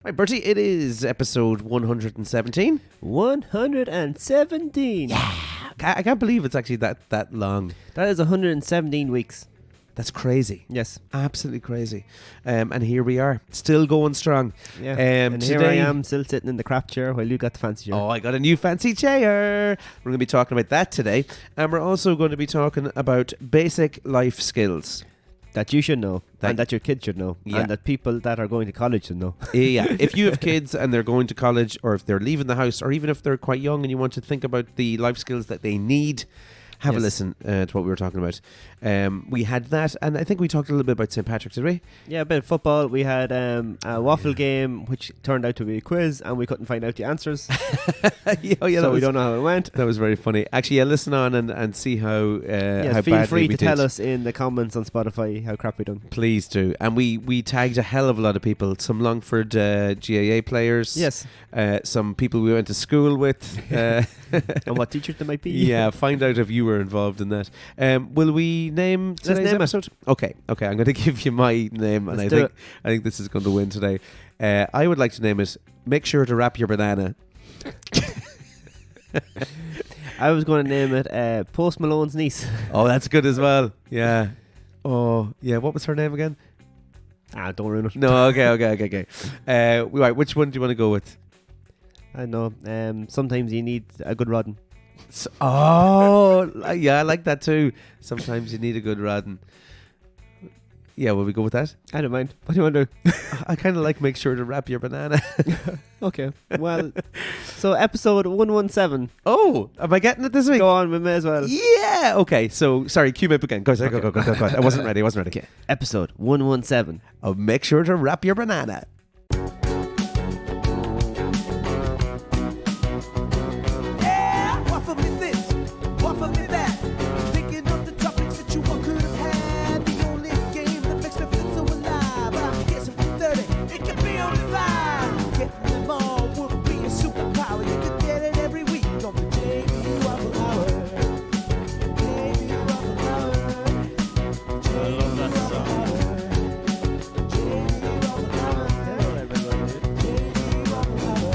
Right, Bertie, it is episode 117. 117. Yeah. I can't believe it's actually that long. That is 117 weeks. That's crazy. Yes. Absolutely crazy. And here we are, still going strong. Yeah. And here I am, still sitting in the crap chair while you got the fancy chair. Oh, I got a new fancy chair. We're going to be talking about that today. And we're also going to be talking about basic life skills. That you should know, and that your kids should know, Yeah. and that people that are going to college should know. Yeah, if you have kids and they're going to college, or if they're leaving the house, or even if they're quite young and you want to think about the life skills that they need, have a Yes. listen to what we were talking about. We had that, and I think we talked a little bit about St. Patrick's, did we? Yeah, a bit of football. We had a waffle game, which turned out to be a quiz, and we couldn't find out the answers. So we don't know how it went. That was very funny. Actually, listen on and see how Yes, how feel badly free we to did. tell us in the comments on Spotify how crap we done. Please do. And we tagged a hell of a lot of people. Some Longford GAA players. Yes. Some people we went to school with. And what teachers they might be. Yeah, find out if you were involved in that. Will we name today's name it. episode? Okay. I'm going to give you my name, and Let's I do think it. I think this is going to win today. I would like to name it "Make Sure to Wrap Your Banana." I was going to name it Post Malone's niece. Oh, that's good as well. Yeah. Oh, yeah. What was her name again? Don't ruin it. No. Okay. Right. Which one do you want to go with? I know. Sometimes you need a good rodding. Yeah, I like that too. Sometimes you need a good rodding. Yeah, will we go with that? I don't mind. What do you want to do? I kind of like "Make Sure to Wrap Your Banana." Okay. Well, so episode 117. Oh, am I getting it this week? Go on, we may as well. Yeah. Okay. So sorry. Cue me up again. Go. I wasn't ready. Okay. Episode 117. Oh, make sure to wrap your banana. Yeah, offer me this, offer me that. Thinking of the topics that you all could have had. The only game that makes me feel so alive. I'm guessing for 30, it could be on the vibe. Getting them all would be a superpower. You could get it every week on the JV Waffle Hour. JV Waffle Hour. I love that song. JV Waffle Hour. JV Waffle Hour.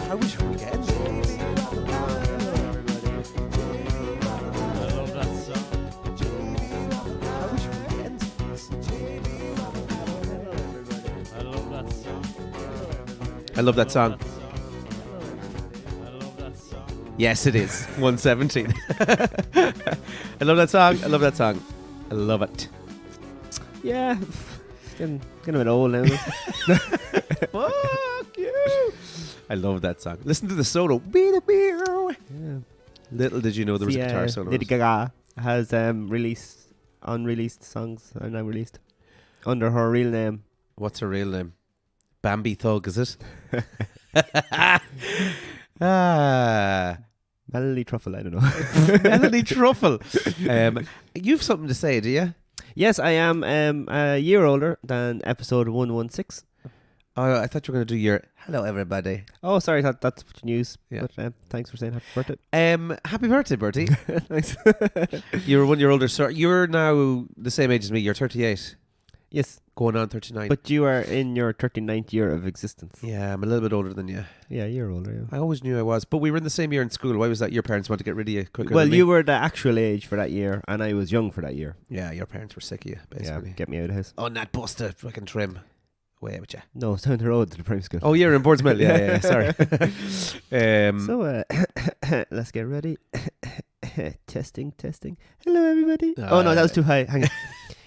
How was your weekend? I love that song. Yes, it is. 117. I love that song. I love it. Yeah. Getting a bit old now. Fuck you. I love that song. Listen to the solo. Yeah. Little did you know there was a guitar solo. Lady Gaga has unreleased songs are now released under her real name. What's her real name? Bambi Thug, is it? Melanie Truffle, I don't know. Melanie Truffle. You've something to say, do you? Yes, I am a year older than episode 116. Oh, I thought you were going to do your hello, everybody. Oh, sorry, that's what you use. Yeah. But thanks for saying happy birthday. Happy birthday, Bertie. Thanks. You're 1 year older, sir. You're now the same age as me. You're 38, Yes, going on 39. but you are in your 39th year of existence. Yeah, I'm a little bit older than you. Yeah, a year older, yeah. I always knew I was, but we were in the same year in school. Why was that? Your parents wanted to get rid of you quicker Well, than me? you were the actual age for that year, and I was young for that year. Yeah, your parents were sick of you, basically. Yeah, get me out of the house. On that bus to fucking trim. Away with you. No, it's down the road to the primary school. Oh, you're in Boardsmill. Yeah, sorry. So, let's get ready. Testing. Hello, everybody. Oh, no, that was too high. Hang on.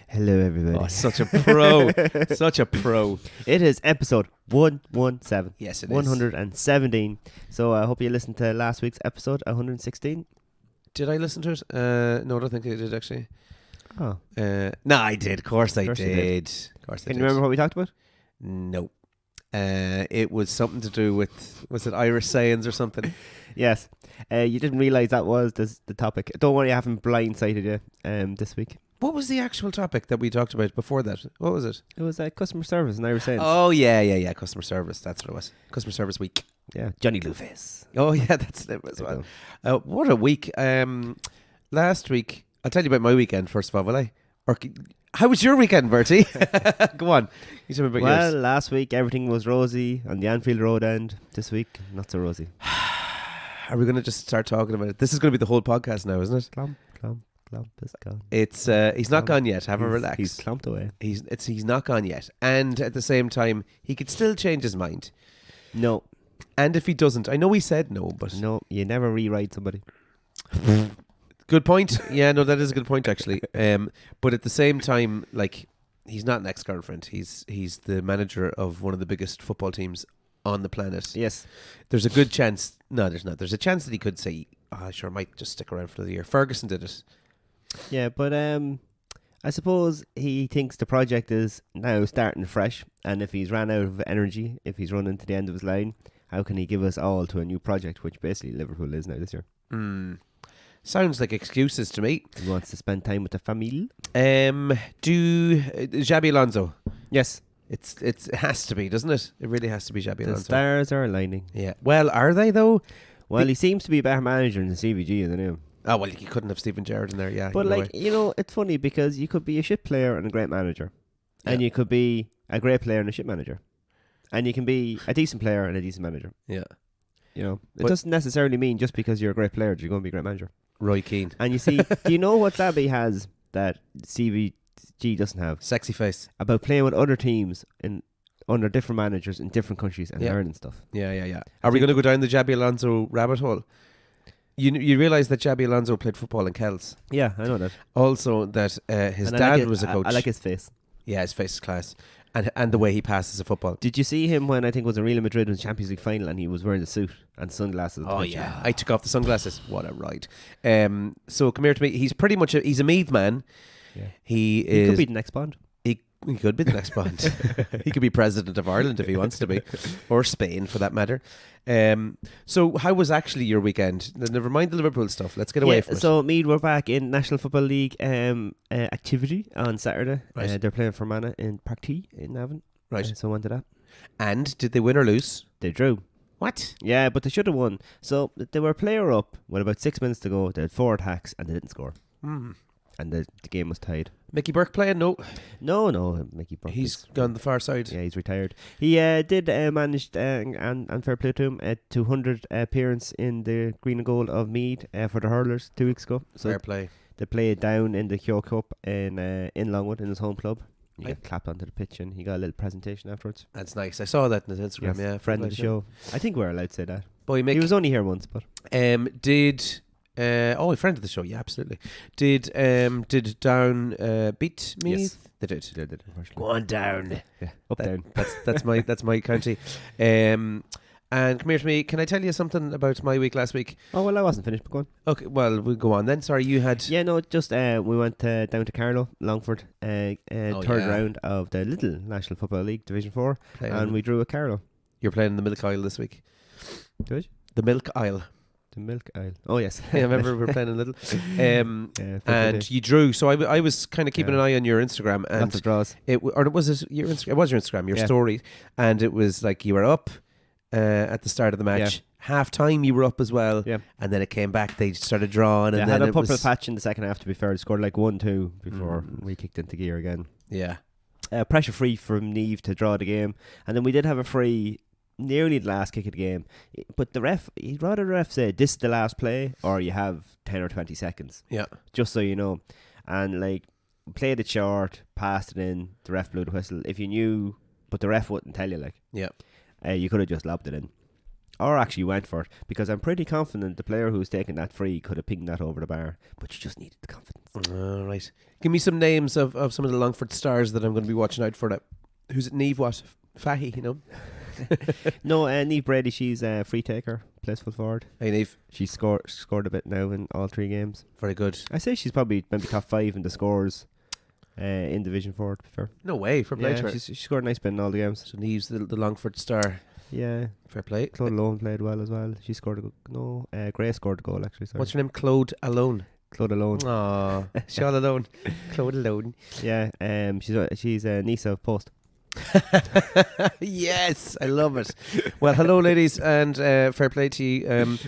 Hello, everybody. Oh, such a pro. Such a pro. It is episode 117. Yes, it is. 117. So I hope you listened to last week's episode, 116. Did I listen to it? No, I don't think I did, actually. Oh. No, I did. Of course I Of course you did. did. Of course I Can did. you remember what we talked about? No. It was something to do with, was it Irish sayings or something? Yes. You didn't realise that was the topic. Don't worry, I haven't blindsided you this week. What was the actual topic that we talked about before that? What was it? It was customer service and Irish sayings. Oh, yeah. Customer service. That's what it was. Customer service week. Yeah, Johnny Blueface. Oh, yeah, that's it as There you well. What a week. Last week, I'll tell you about my weekend first of all, will I? Or How was your weekend, Bertie? Go on. You tell me about Well, yours. last week everything was rosy on the Anfield Road end. This week, not so rosy. Are we going to just start talking about it? This is going to be the whole podcast now, isn't it? Clomp is gone. It's he's not gone yet. Have a relax. He's clomped away. He's not gone yet. And at the same time, he could still change his mind. No, And if he doesn't, I know he said no, but you never rewrite somebody. good point. Yeah, no, that is a good point actually. But at the same time, like, he's not an ex-girlfriend. He's the manager of one of the biggest football teams on the planet. Yes. There's a good chance. No, there's not. There's a chance that he could say, sure, I might just stick around for another year. Ferguson did it. Yeah, but I suppose he thinks the project is now starting fresh, and if he's ran out of energy, if he's running to the end of his line, how can he give us all to a new project, which basically Liverpool is now this year? Sounds like excuses to me. He wants to spend time with the family. Do Xabi Alonso? Yes. It has to be, doesn't it? It really has to be Xabi The Alonso. stars are aligning. Yeah. Well, are they though? Well, he seems to be a better manager than CVG, isn't he? Oh well, you couldn't have Stephen Gerrard in there. Yeah. But no like, way. it's funny because you could be a shit player and a great manager, and Yeah. you could be a great player and a shit manager, and you can be a decent player and a decent manager. Yeah. It But- doesn't necessarily mean just because you're a great player you're going to be a great manager. Roy Keane, And you see, do you know what Xabi has that CVG doesn't have? sexy face. About playing with other teams under different managers in different countries and Yeah. learning stuff. Yeah. Are we going to go down the Xabi Alonso rabbit hole? You realise that Xabi Alonso played football in Kells. Yeah, I know that. Also, that his And I dad like it- was a coach. I like his face. Yeah, his face is class, and the way he passes a football. Did you see him when I think it was in Real Madrid in the Champions League final and he was wearing the suit and sunglasses? Oh yeah, I took off the sunglasses. What a ride! So come here to me. He's pretty much he's a Meath man. Yeah. He He is. could be the next Bond. He could be the next Bond. He could be president of Ireland if he wants to be, or Spain for that matter. So how was actually your weekend? Never mind the Liverpool stuff. Let's get away from it. So Meath were back in National Football League activity on Saturday. Right. They're playing for Mana in Park T in Navan. Right. So on to that. And did they win or lose? They drew. What? Yeah, but they should have won. So they were a player up with about 6 minutes to go. They had 4 attacks and they didn't score. And the game was tied. Mickey Burke playing? No, No, Mickey Burke. he's is- gone the far side. Yeah, he's retired. He did manage, and fair play to him, a 200 appearance in the green and gold of Meath for the hurlers 2 weeks ago. So Fair play. they played down in the Kyo Cup in Longwood in his home club. He Right. got clapped onto the pitch and he got a little presentation afterwards. That's nice. I saw that on his Instagram. Yes, Yeah, friend of the show. I think we're allowed to say that. Boy, Mick. He was only here once, but Did a friend of the show? Yeah, absolutely. Did Down beat Meath? Yes. They did. they did. Unfortunately. Go on down. Yeah, up down. That's my county. And come here to me. Can I tell you something about my week last week? Oh well, I wasn't finished, but go on. Okay, well we'll go on then. Sorry, you had. Yeah, no, just we went down to Carlow, Longford, third yeah. round of the Little National Football League Division 4, playing- and we drew a Carlow. You're playing in the Milk Isle this week. Did you? The Milk Isle. The Milk Isle. Oh yes. Yeah, I remember we were playing in Little. Yeah, And you drew. So I was kind of keeping Yeah. an eye on your Instagram, and lots of draws. it was it your Instagram? It was your Instagram, your Yeah. story, and it was like you were up at the start of the match. Half time you were up as well, Yeah. and then it came back. They started drawing, Yeah, and had then a it couple was patch in the second half. To be fair, scored like 1-2 before we kicked into gear again. yeah. Pressure free from Neve to draw the game, and then we did have a free nearly the last kick of the game. But the ref, he'd rather the ref say this is the last play, or you have 10 or 20 seconds. Yeah. Just so you know. And like, played it short, passed it in, the ref blew the whistle. If you knew, but the ref wouldn't tell you, like, Yeah. you could have just lobbed it in. Or actually went for it, because I'm pretty confident the player who's taking that free could have pinged that over the bar, but you just needed the confidence. All right. Give me some names of some of the Longford stars that I'm going to be watching out for. That. Who's it? Neve what? Fahy, you know? No, Neve Brady, she's a free taker, plays full forward. Hey, Neve. She's scored a bit now in all 3 games. Very good. I say she's probably maybe top 5 in the scores in Division 4, to be fair. No way. For play to her. She scored a nice bit in all the games. So Neve's the Longford star. Yeah. Fair play. Claude Alone played well as well. She scored a goal. Gray scored a goal, actually. Sorry. What's her name? Claude Alone. Claude Alone. Aw, Sean Alone. Claude Alone. Yeah, she's a niece of Post. Yes, I love it. Well, hello, ladies, and fair play to you.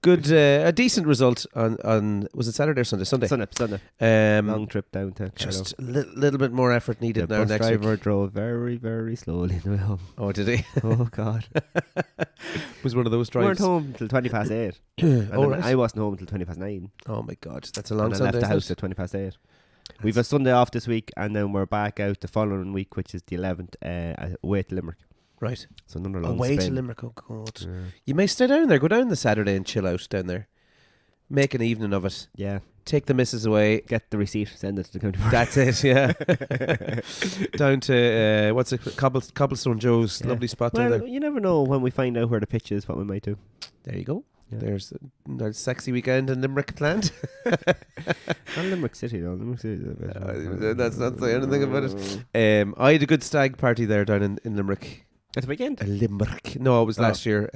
good, a decent result on was it Saturday or Sunday? Sunday. Sunday. Um, Long trip down to just a little bit more effort needed the now bus next driver week. drove very, very slowly on the way home. Oh, did he? Oh God. Was one of those We weren't drives. home till 8:20. Oh, And right. I wasn't home till 9:20. Oh my God, that's a long And I Sunday. left the house isn't at 8:20. We've a Sunday off this week, and then we're back out the following week, which is the 11th, away to Limerick. it? Right. So another long Away to spin. Limerick. Oh God. Yeah. You may stay down there. Go down the Saturday and chill out down there. Make an evening of it. Yeah. Take the missus away. Get the receipt, send it to the county board. That's it. Yeah. Down to what's it? Cobblestone Joe's. Yeah. Lovely spot down Well, there. you never know when we find out where the pitch is, what we might do. There you go. Yeah. There's a sexy weekend in Limerick land. Not Limerick City, though. Limerick City. That's not saying anything about it. I had a good stag party there down in Limerick. At the weekend? Limerick. No, it was last year.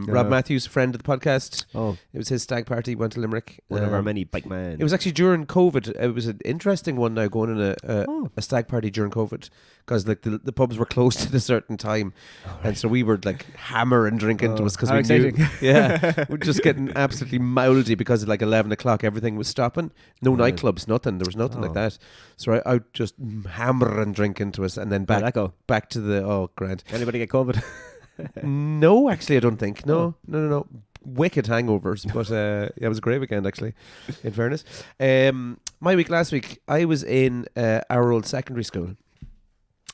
Rob Matthews, friend of the podcast. Oh, It was his stag party. Went to Limerick. one of our many bike men. It was actually during COVID. It was an interesting one now going on Oh. a stag party during COVID because like the pubs were closed at a certain time, and so we were like hammering drinking to Oh, us because how we exciting. knew, yeah, we're just getting absolutely mouldy because at like 11 o'clock everything was stopping. No Right. nightclubs, nothing. There was nothing like Oh. that. So I just hammering drinking to us, and then How'd that back go? to the grand. Anybody get COVID? No, actually, I don't think. Oh. No. Wicked hangovers, but yeah, it was a great weekend actually. In fairness, my week last week, I was in our old secondary school.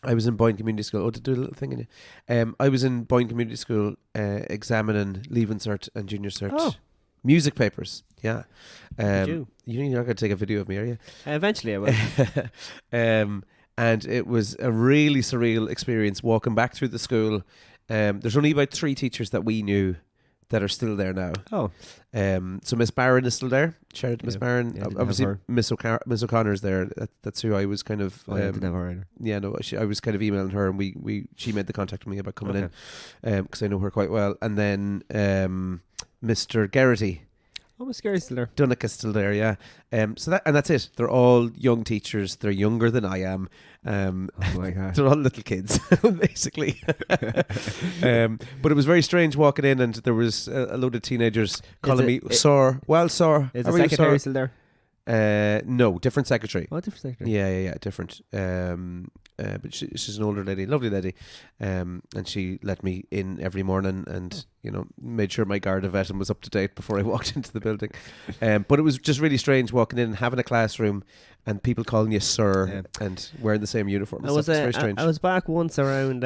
I was in Boyne Community School. Oh, to do a little thing in you. I was in Boyne Community School examining Leaving Cert and Junior Cert Oh. music papers. Yeah, Did you? you're not going to take a video of me, are you? Eventually I will. And it was a really surreal experience walking back through the school. There's only about 3 teachers that we knew that are still there now. Oh. So Miss Barron is still there. Shout out to Miss Yeah. Barron. Yeah, I didn't Obviously, have her. Miss O'Connor's there. That's who I was kind of. Oh, yeah, didn't have her either. Yeah, no, I was kind of emailing her, and she made the contact with me about coming Okay. in, because I know her quite well. And then Mr. Garrity. Oh, Miss Gary's still there. Dunica is still there, yeah. So that's it. They're all young teachers. They're younger than I am. Oh my God. They're all little kids, basically. But it was very strange walking in, and there was a load of teenagers calling me sore. Well, sore. Is How the are you, secretary sore? still there? No, different secretary. Oh, different secretary. Yeah, different. But she's an older lady, lovely lady, and she let me in every morning, and made sure my Garda vetting was up to date before I walked into the building. But it was just really strange walking in and having a classroom, and people calling you sir, Yeah. and wearing the same uniform. I and was stuff. It's very strange. I was back once around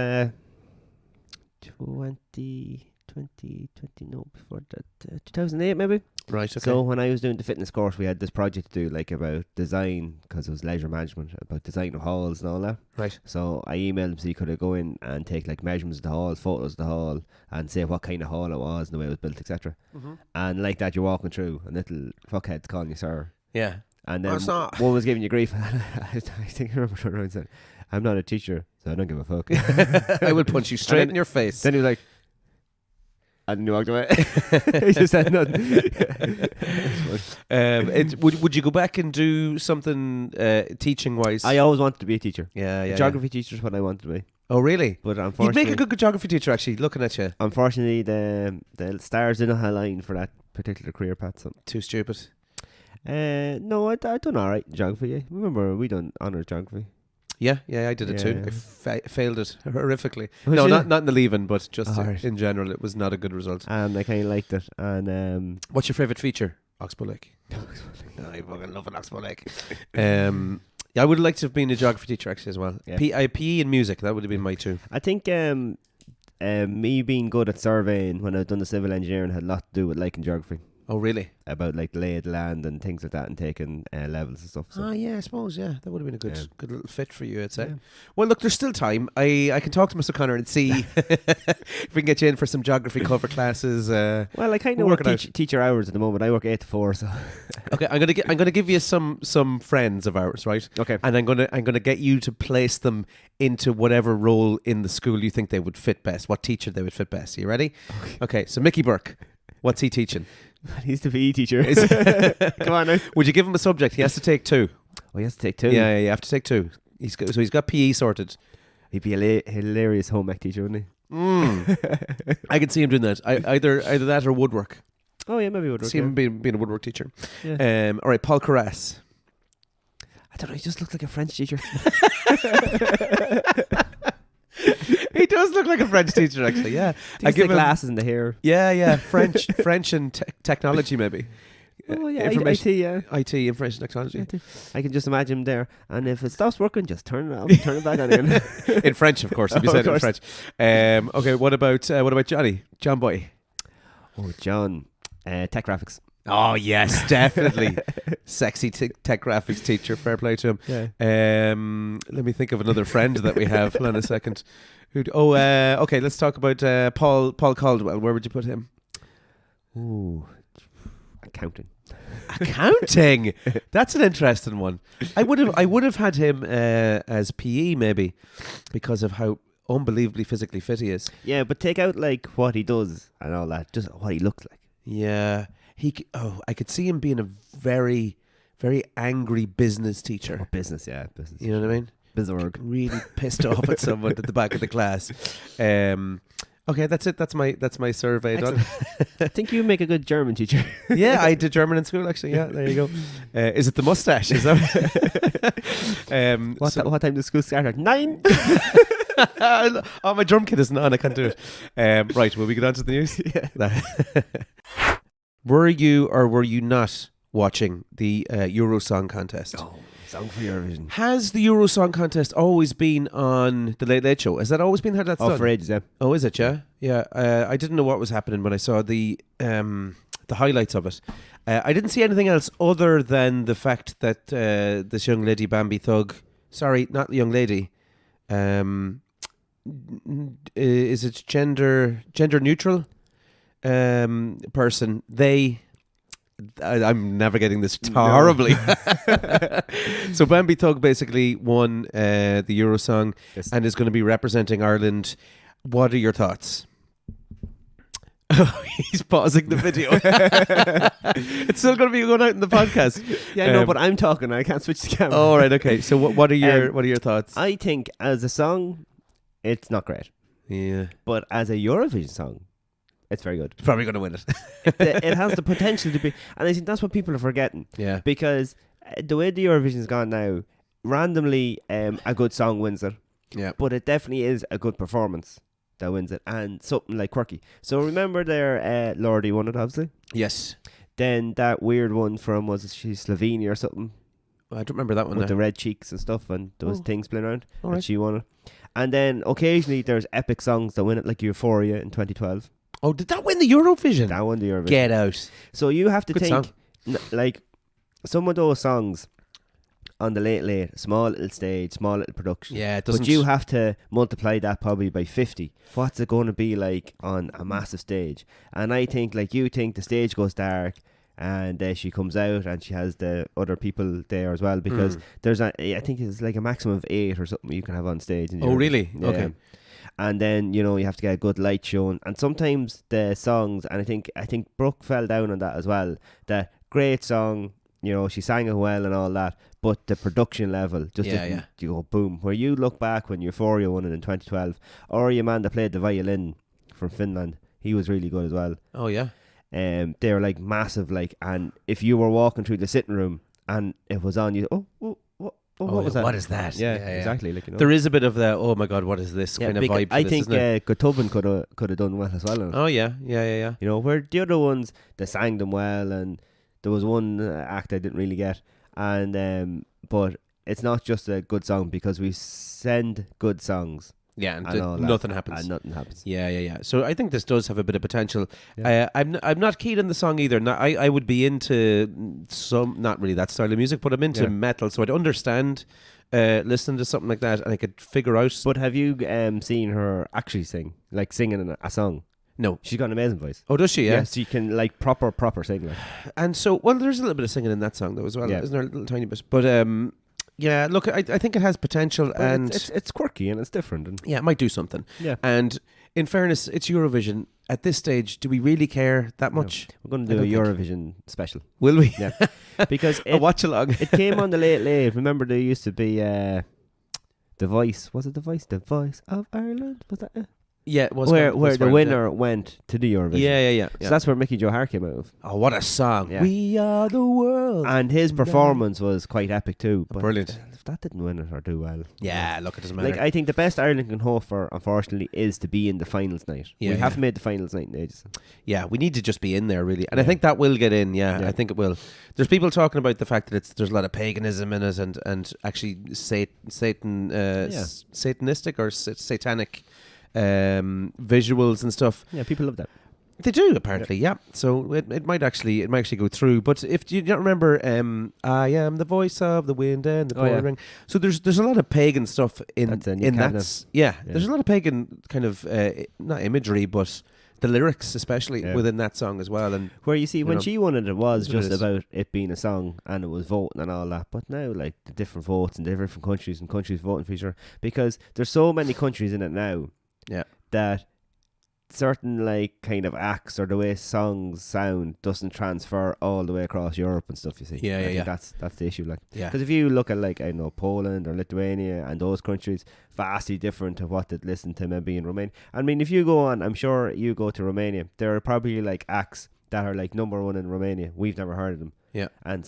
2008 maybe. Right. Okay. So when I was doing the fitness course, we had this project to do like about design, because it was leisure management, about design of halls and all that. right. So I emailed him so he could go in and take like measurements of the hall, photos of the hall, and say what kind of hall it was and the way it was built, etc. And like that, you're walking through and little fuckheads calling you sir. Yeah. And Oh, then it's not. one was giving you grief. I think I remember turning around and said, "I'm not a teacher, so I don't give a fuck." I will punch you straight then- in your face. Then he was like, and he walked away. He just said nothing. Would you go back and do something teaching wise? I always wanted to be a teacher. yeah. Geography teacher is what I wanted to be. Oh, really? But You'd unfortunately, make a good geography teacher, actually. Looking at you, unfortunately, the stars didn't align for that particular career path. So. too stupid. No, I done all right in geography. Yeah. Remember, we done honours geography. Yeah, I did it too. Yeah. I failed it horrifically. Was No, you? not in the leaving, but just Oh, right. in general, it was not a good result. And I kind of liked it. And What's your favourite feature? Oxbow Lake. I fucking love an Oxbow Lake. Yeah, I would have liked to have been a geography teacher actually as well. Yeah. PE and music, that would have been my two. I think me being good at surveying when I've done the civil engineering had a lot to do with liking geography, Oh, really? about like the lay of the land and things like that, and taking levels and stuff. So. Oh, yeah, I suppose, yeah. That would have been a good Yeah. good little fit for you, I'd say. Yeah. Well, look, there's still time. I can talk to Mr. Connor and see if we can get you in for some geography cover classes. Well, I kind We'll of work work it out. teacher hours at the moment. I work 8 to 4, so Okay, I'm gonna give you some friends of ours, right? okay. And I'm gonna get you to place them into whatever role in the school you think they would fit best. What teacher they would fit best? Are you ready? Okay. So Mickey Burke, what's he teaching? He's the PE teacher. Come on now. Would you give him a subject? He has to take 2. Oh, he has to take 2. Yeah, you have to take 2. He's got PE sorted. He'd be a hilarious home ec teacher, wouldn't he? I can see him doing that. Either that or woodwork. Oh yeah, maybe woodwork. See him being a woodwork teacher. Yeah. All right, Paul Carras. I don't know. He just looked like a French teacher. He does look like a French teacher, actually. Yeah, I give the glasses and the hair. Yeah, French and technology maybe. Oh yeah, Information- IT. Yeah. IT, information technology. I can just imagine him there. And if it stops working, just turn it off, turn it back on again. In French, of course. If you Of said it in course. French. Okay, what about Johnny? John Boy. Oh, John, tech graphics. Oh yes, definitely. Sexy tech graphics teacher. Fair play to him. Yeah. Let me think of another friend that we have. Hold on a second. Okay. Let's talk about Paul Caldwell. Where would you put him? Ooh, accounting. Accounting. That's an interesting one. I would have had him as PE maybe because of how unbelievably physically fit he is. Yeah, but take out like what he does and all that, just what he looks like. Yeah, I could see him being a very, very angry business teacher. Or business, yeah, business. You know what I mean? Bizarre. Really pissed off at someone at the back of the class. Okay, that's it. That's my survey done. I think you make a good German teacher. Yeah, I did German in school actually. Yeah, there you go. Is it the mustache? Is that? What time does school start? At 9. Oh, my drum kit isn't on. I can't do it. Right, will we get on to the news? Yeah. Were you or were you not watching the Euro Song Contest? Oh, song for Eurovision. Has the Euro Song Contest always been on the Late Late Show? Has that always been how that's done? For ages, yeah. Oh, is it? Yeah, yeah. I didn't know what was happening when I saw the highlights of it. I didn't see anything else other than the fact that this young lady, Bambi Thug. Sorry, not the young lady. Is it gender neutral? Person. I'm navigating this horribly. So Bambi Thug basically won the Euro Song and is going to be representing Ireland. What are your thoughts? He's pausing the video. It's still going to be going out in the podcast. Yeah, no, but I'm talking. I can't switch the camera. Oh, right, okay. So what are your thoughts? I think as a song, it's not great. Yeah, But as a Eurovision song, it's very good. it's probably going to win it. It has the potential to be, and I think that's what people are forgetting. Yeah, Because the way the Eurovision's gone now, randomly a good song wins it, yeah. but it definitely is a good performance that wins it, and something like quirky. So remember there, Lordy won it, obviously. Yes, Then that weird one from, was it Slovenia or something, I don't remember that one. with now. the red cheeks and stuff, and there was things playing around, All and right. she won it. And then occasionally there's epic songs that win it, like Euphoria in 2012. Oh, did that win the Eurovision? That won the Eurovision. Get out. So you have to Good think, song. like, some of those songs on the Late, small little stage, small little production. Yeah, it doesn't. But you have to multiply that probably by 50. What's it going to be like on a massive stage? And I think, like, you think the stage goes dark and she comes out and she has the other people there as well, because there's I think it's like a maximum of 8 or something you can have on stage. Oh, really? Yeah. Okay. And then, you know, you have to get a good light shown. And sometimes the songs, and I think Brooke fell down on that as well. The great song, you know, she sang it well and all that, but the production level just didn't, you go boom. Where you look back when Euphoria won it in 2012, or your man that played the violin from Finland, he was really good as well. Oh yeah. They were like massive, like, and if you were walking through the sitting room and it was on, you what was that? What is that? Yeah, exactly. Like, you know. There is a bit of the oh my god, what is this kind of vibe? To I this, think isn't it? Gotobin could have done well as well. Oh yeah. You You know, where the other ones, they sang them well, and there was one act I didn't really get, and but it's not just a good song, because we send good songs. Yeah, and and all that, nothing happens. And nothing happens. Yeah. So I think this does have a bit of potential. Yeah. I'm not keen on the song either. I would be into some, not really that style of music, but I'm into metal, so I'd understand listening to something like that, and I could figure out. But have you seen her actually sing, like singing a song? No. She's got an amazing voice. Oh, does she? Yeah. She can like proper sing. Like. And so, well, there's a little bit of singing in that song though as well, isn't there? A little tiny bit. But yeah, look, I think it has potential, But and it's quirky and it's different. And yeah, it might do something. yeah, And in fairness, it's Eurovision. At this stage, do we really care that much? we're going I to do a don't think. Eurovision special. Will we? Yeah, because A watch along. it came on the late. Remember, there used to be The Voice. Was it The Voice? The Voice of Ireland. Was that it? Yeah, it was where Scotland the First Round, winner went to the Eurovision. Yeah. So that's where Mickey Joe Hart came out of. Oh, what a song! Yeah. We are the world. And his performance was quite epic too. But Brilliant. If that didn't win it or do well. Yeah, look, it doesn't matter. Like, I think the best Ireland can hope for, unfortunately, is to be in the finals night. Yeah, we yeah. haven't made the finals night in ages. Yeah, we need to just be in there, really. And I Yeah. think that will get in, yeah, Yeah. I think it will. There's people talking about the fact that there's a lot of paganism in it and actually satanistic or satanic visuals and stuff. Yeah, people love that. They do, apparently, yeah. So it might actually go through. But if you don't remember, I am the voice of the wind and the Oh, yeah. pouring rain. So there's a lot of pagan stuff in That's in in Nick that. Yeah, there's a lot of pagan kind of not imagery, but the lyrics, especially Yeah. within that song as well. And Where you see, when know, she won it, it was that's what just it is. about it being a song and it was voting and all that. But now, like, the different votes in different countries and countries voting for each other, because there's so many countries in it now yeah, that certain, like, kind of acts or the way songs sound doesn't transfer all the way across Europe and stuff, you see. Yeah, I yeah, think yeah. that's the issue, like. yeah, Because if you look at, like, I don't know, Poland or Lithuania and those countries, vastly different to what they'd listen to maybe in Romania. I mean, if you go on, I'm sure you go to Romania, there are probably, like, acts that are, like, number one in Romania. We've never heard of them. yeah. And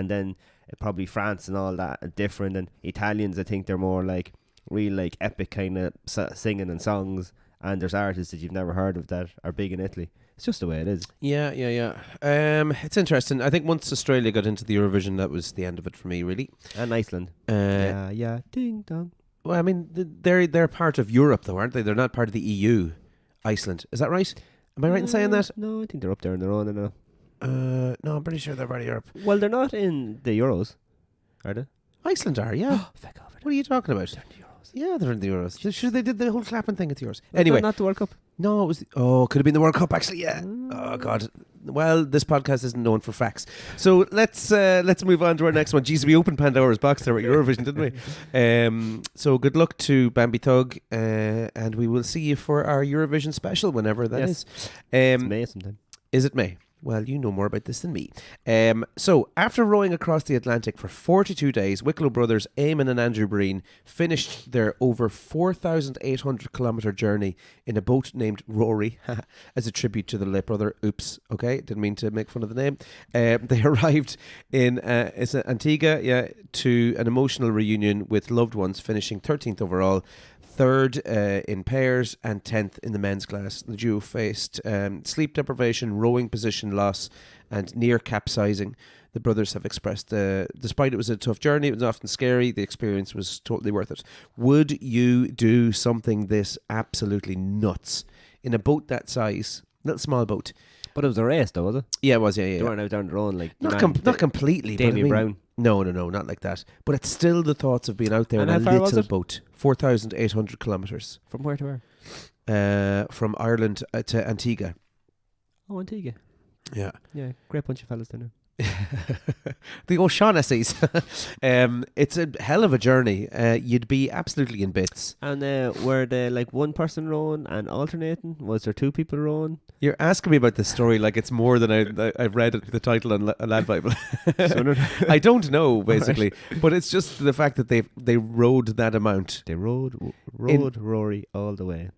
then probably France and all that are different. And Italians, I think they're more, like, real, like, epic kind of singing and songs. And there's artists that you've never heard of that are big in Italy. It's just the way it is. Yeah. It's interesting. I think once Australia got into the Eurovision, that was the end of it for me, really. And Iceland. Uh, Yeah, ding dong. Well, I mean, they're part of Europe, though, aren't they? They're not part of the EU. Iceland, is that right? Am I right in saying that? No, I think they're up there on their own now. No, I'm pretty sure they're part of Europe. Well, they're not in the Euros, are they? Iceland are, yeah. Feck off. What are you talking about? They're in the Euros. Yeah, they're in the Euros. Sure, they did the whole clapping thing at the Euros. Was Anyway, that not the World Cup. no, it was. Could have been the World Cup actually. Yeah. Oh God. Well, this podcast isn't known for facts, so let's move on to our next one. Jeez, we opened Pandora's box there with Eurovision, didn't we? So good luck to Bambi Thug, and we will see you for our Eurovision special whenever that Yes. is. It's May sometime. Is it May? Well, you know more about this than me. So, after rowing across the Atlantic for 42 days, Wicklow brothers Eamon and Andrew Breen finished their over 4,800 kilometre journey in a boat named Rory as a tribute to the late brother. Oops, okay, didn't mean to make fun of the name. They arrived in Antigua, to an emotional reunion with loved ones, finishing 13th overall. Third in pairs and 10th in the men's class. The duo faced sleep deprivation, rowing position loss, and near capsizing. The brothers have expressed, despite it was a tough journey, it was often scary, the experience was totally worth it. Would you do something this absolutely nuts in a boat that size? Little small boat. But it was a race, though, was it? Yeah, it was, yeah. They weren't out down their own, like Not completely. but I Damien mean, Brown. No, not like that. But it's still the thoughts of being out there And in a how far was little it? boat. 4,800 kilometres. From where to where? From Ireland to Antigua. Oh, Antigua. Yeah. Yeah, great bunch of fellas down there. The O'Shaughnessy's. It's a hell of a journey. You'd be absolutely in bits. And were they like one person rowing and alternating? Was there two people rowing? You're asking me about this story like it's more than I've read the title on Lad Bible. I don't know, basically. But it's just the fact that they rowed that amount. They rowed Rory all the way.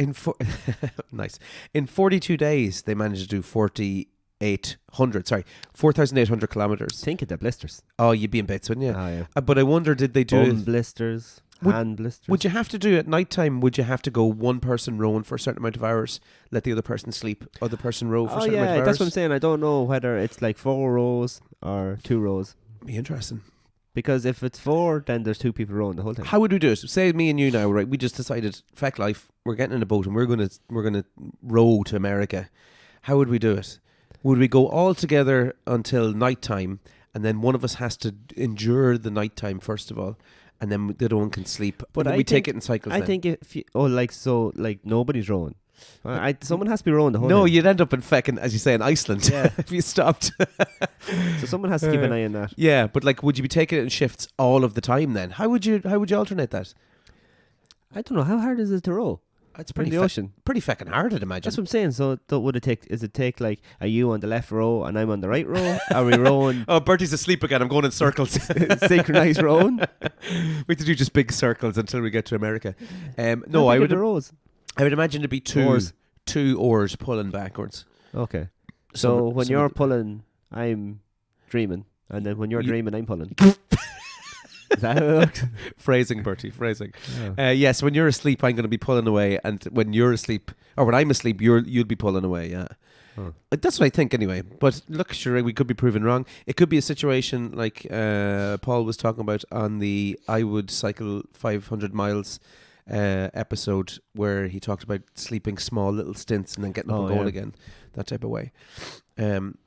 Nice. In 42 days, they managed to do 4,800 kilometres. Think of the blisters. Oh, you'd be in bits, wouldn't you? Oh, yeah. But I wonder, did they do Bum blisters, hand blisters. Would you have to do at night time? Would you have to go one person rowing for a certain amount of hours, let the other person sleep, other person row for a certain amount of hours? That's what I'm saying. I don't know whether it's like 4 rows or 2 rows. Be interesting. Because if it's 4, then there's 2 people rowing the whole time. How would we do it? Say me and you now, right? We just decided, feck life, we're getting in a boat and we're gonna row to America. How would we do it? Would we go all together until night time, and then one of us has to endure the night time first of all, and then the other one can sleep? But and then we take it in cycles. I then. think if you, nobody's rowing. Someone has to be rowing the whole No, time. you'd end up in feckin', as you say, in Iceland. Yeah. If you stopped. So someone has to keep an eye on that. Yeah, but like, would you be taking it in shifts all of the time then? How would you alternate that? I don't know. How hard is it to row? It's In the ocean. pretty feckin' hard, I'd imagine. That's what I'm saying. So is it take like, are you on the left row and I'm on the right row? Are we rowing Oh, Bertie's asleep again. I'm going in circles. synchronized rowing? We have to do just big circles until we get to America. How No, big I are would. the rows? I would imagine it'd be Oars. two oars pulling backwards. Okay. So when some you're of the- pulling, I'm dreaming, and then when you're You- dreaming, I'm pulling. Is that how it works? Phrasing, Bertie, phrasing. Oh. Yes, when you're asleep, I'm going to be pulling away, and when you're asleep, or when I'm asleep, you'll be pulling away. Yeah, Huh. that's what I think anyway. But look, sure, we could be proven wrong. It could be a situation like Paul was talking about on the I Would Cycle 500 Miles episode, where he talked about sleeping small little stints and then getting up Oh, and going yeah. again, that type of way.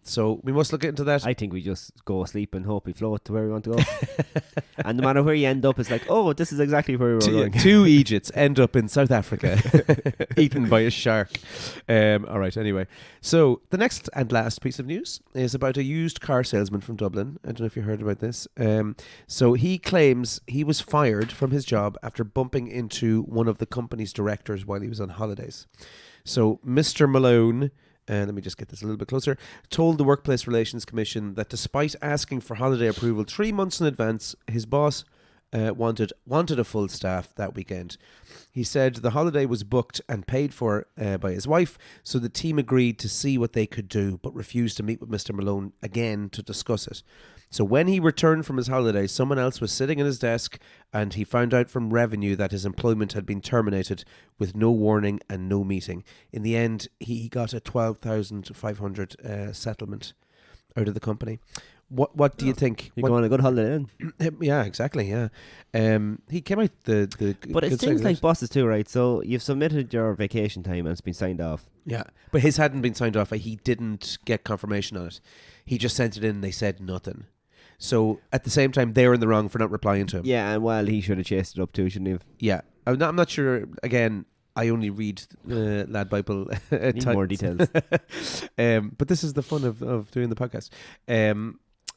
So we must look into that. I think we just go asleep and hope we float to where we want to go. And no matter where you end up, it's like, oh, this is exactly where we were going. Two Egypts end up in South Africa, eaten by a shark. All right, anyway. So the next and last piece of news is about a used car salesman from Dublin. I don't know if you heard about this. So he claims he was fired from his job after bumping into one of the company's directors while he was on holidays. So Mr. Malone, let me just get this a little bit closer, told the Workplace Relations Commission that despite asking for holiday approval 3 months in advance, his boss wanted a full staff that weekend. He said the holiday was booked and paid for by his wife, so the team agreed to see what they could do, but refused to meet with Mr. Malone again to discuss it. So when he returned from his holiday, someone else was sitting at his desk, and he found out from revenue that his employment had been terminated with no warning and no meeting. In the end, he got a 12,500 settlement out of the company. What do you think? You go on a good holiday then. Yeah, exactly. Yeah, he came out the. But good it's side things of like it. bosses too, right? So you've submitted your vacation time and it's been signed off. Yeah, but his hadn't been signed off. He didn't get confirmation on it. He just sent it in. And they said nothing. So at the same time, they're in the wrong for not replying to him. Yeah, and well, he should have chased it up too, shouldn't he? have? Yeah, I'm not sure. Again, I only read Lad Bible at Need times. more details. But this is the fun of doing the podcast.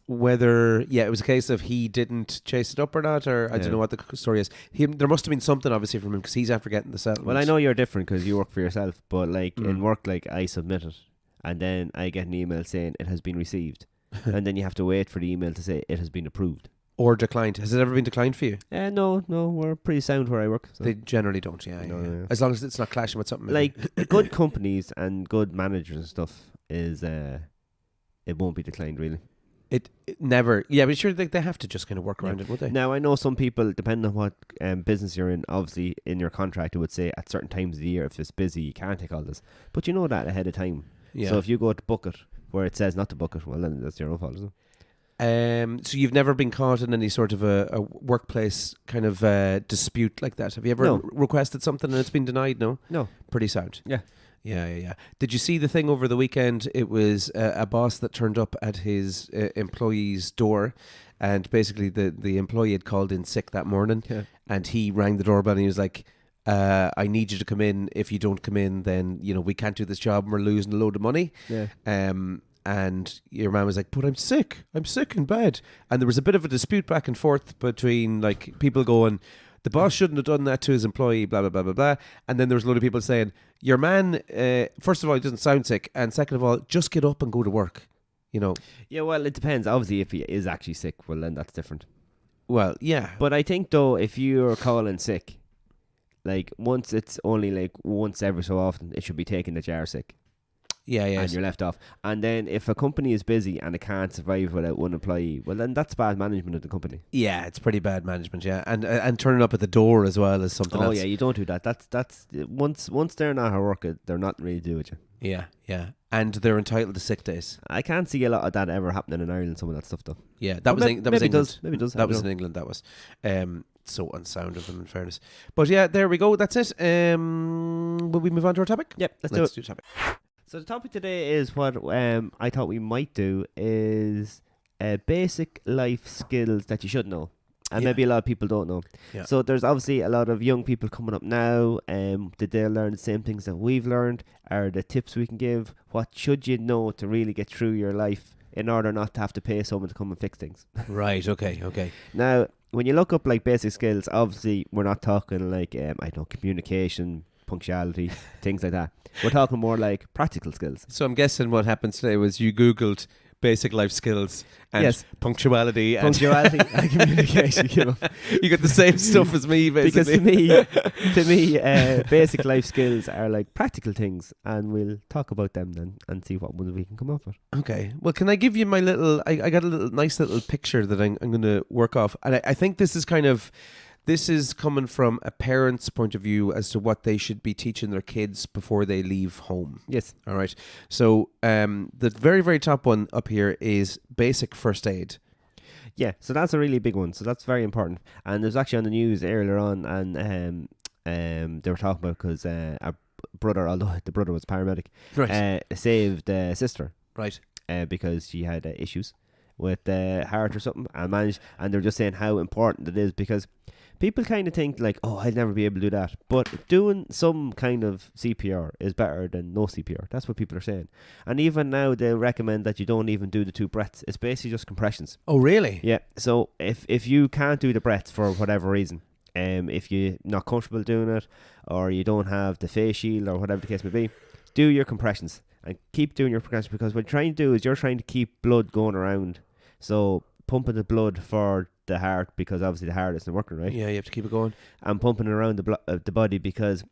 Whether it was a case of he didn't chase it up or not, or I Yeah. don't know what the story is. There must have been something obviously from him because he's after getting the settlement. Well, I know you're different because you work for yourself, but like in Mm. work, like I submit it, and then I get an email saying it has been received, and then you have to wait for the email to say it has been approved. or declined. Has it ever been declined for you? No, we're pretty sound where I work. So. They generally don't. Yeah, No, yeah. no. As long as it's not clashing with something. maybe. Like good companies and good managers and stuff is it won't be declined really. It never. Yeah, but sure they have to just kind of work around it, would they? Now I know some people, depending on what business you're in, obviously in your contract it would say at certain times of the year if it's busy you can't take all this, but you know that ahead of time. Yeah. So if you go to book it where it says not to book it, well then that's your own fault, isn't it? So you've never been caught in any sort of a workplace kind of dispute like that? Have you ever No. requested something and it's been denied? No. No. Pretty sound. Yeah. Yeah. Did you see the thing over the weekend? It was a boss that turned up at his employee's door, and basically the employee had called in sick that morning, Yeah. and he rang the doorbell and he was like, I need you to come in. If you don't come in, then we can't do this job and we're losing a load of money. Yeah. And your man was like, but I'm sick in bed. And there was a bit of a dispute back and forth between like people going, the boss shouldn't have done that to his employee, blah, blah, blah, blah, blah. And then there was a load of people saying, your man, first of all, he doesn't sound sick. And second of all, just get up and go to work. Yeah, well, it depends. Obviously, if he is actually sick, well, then that's different. Well, yeah. But I think, though, if you're calling sick, like, once it's only, like, once every so often, it should be taken that you are sick. Yeah. And you're left off. And then if a company is busy and it can't survive without one employee, well, then that's bad management of the company. Yeah, it's pretty bad management, yeah. And turning up at the door as well is something Oh, else. yeah, you don't do that. That's once they're not at work, they're not really do with you. Yeah. And they're entitled to sick days. I can't see a lot of that ever happening in Ireland, some of that stuff, though. Yeah, that was Maybe England. it does. Maybe it does. That was in England. That was so unsound of them, in fairness. But yeah, there we go. That's it. Will we move on to our topic? Yep, let's do it. do the topic. So the topic today is what I thought we might do is basic life skills that you should know. And Yeah. maybe a lot of people don't know. Yeah. So there's obviously a lot of young people coming up now. Did they learn the same things that we've learned? Are the tips we can give? What should you know to really get through your life in order not to have to pay someone to come and fix things? Right. Okay. Now, when you look up like basic skills, obviously we're not talking like I don't know, communication, punctuality, things like that. We're talking more like practical skills. So I'm guessing what happened today was you Googled basic life skills and Yes. punctuality and Punctuality and communication. You know. you get the same stuff as me, Because basically. to me, basic life skills are like practical things, and we'll talk about them then and see what ones we can come up with. Okay. Well, can I give you my little? I got a nice little picture that I'm going to work off, and I think this is this is coming from a parent's point of view as to what they should be teaching their kids before they leave home. Yes. All right. So the very, very top one up here is basic first aid. Yeah, so that's a really big one. So that's very important. And there's actually on the news earlier on, and they were talking about because a brother, although the brother was paramedic, saved a sister Right. because she had issues with the heart or something, and managed. And they're just saying how important it is because people kind of think like, oh, I'll never be able to do that. But doing some kind of CPR is better than no CPR. That's what people are saying. And even now they recommend that you don't even do the 2 breaths. It's basically just compressions. Oh, really? Yeah. So if you can't do the breaths for whatever reason, if you're not comfortable doing it, or you don't have the face shield or whatever the case may be, do your compressions and keep doing your compressions, because what you're trying to do is you're trying to keep blood going around. So pumping the blood for the heart, because obviously the heart isn't working right, Yeah, you have to keep it going. and pumping it around the body, because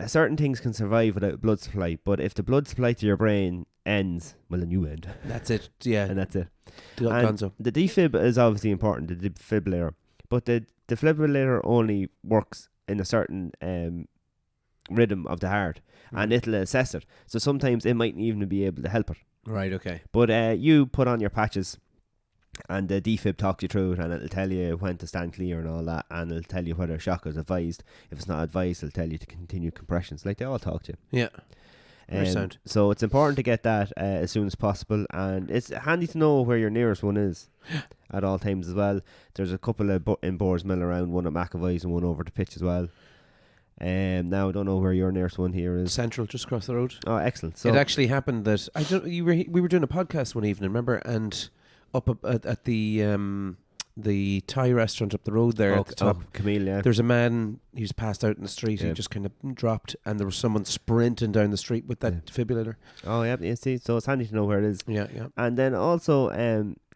certain things can survive without blood supply, but if the blood supply to your brain ends, well, then you end, That's it. Yeah. and that's it. And Gonzo. the defib is obviously important, the defibrillator, but the defibrillator only works in a certain rhythm of the heart, and it'll assess it. So sometimes it mightn't even be able to help it. Right. Okay. But you put on your patches, and the defib talks you through it, and it'll tell you when to stand clear and all that, and it'll tell you whether shock is advised. If it's not advised, it'll tell you to continue compressions. Like, they all talk to you. Yeah. Very sound. So it's important to get that as soon as possible, and it's handy to know where your nearest one is at all times as well. There's a couple of in Boresmill around, one at McAvoy's and one over the pitch as well. Now I don't know where your nearest one here is. Central, just across the road. Oh, excellent. So It actually happened that we were doing a podcast one evening, remember, and up at the Thai restaurant up the road there at the top. Camille, yeah. There's a man who's passed out in the street. Yeah. He just kind of dropped, and there was someone sprinting down the street with that defibrillator. Oh, yeah. You see, so it's handy to know where it is. Yeah, yeah. And then also,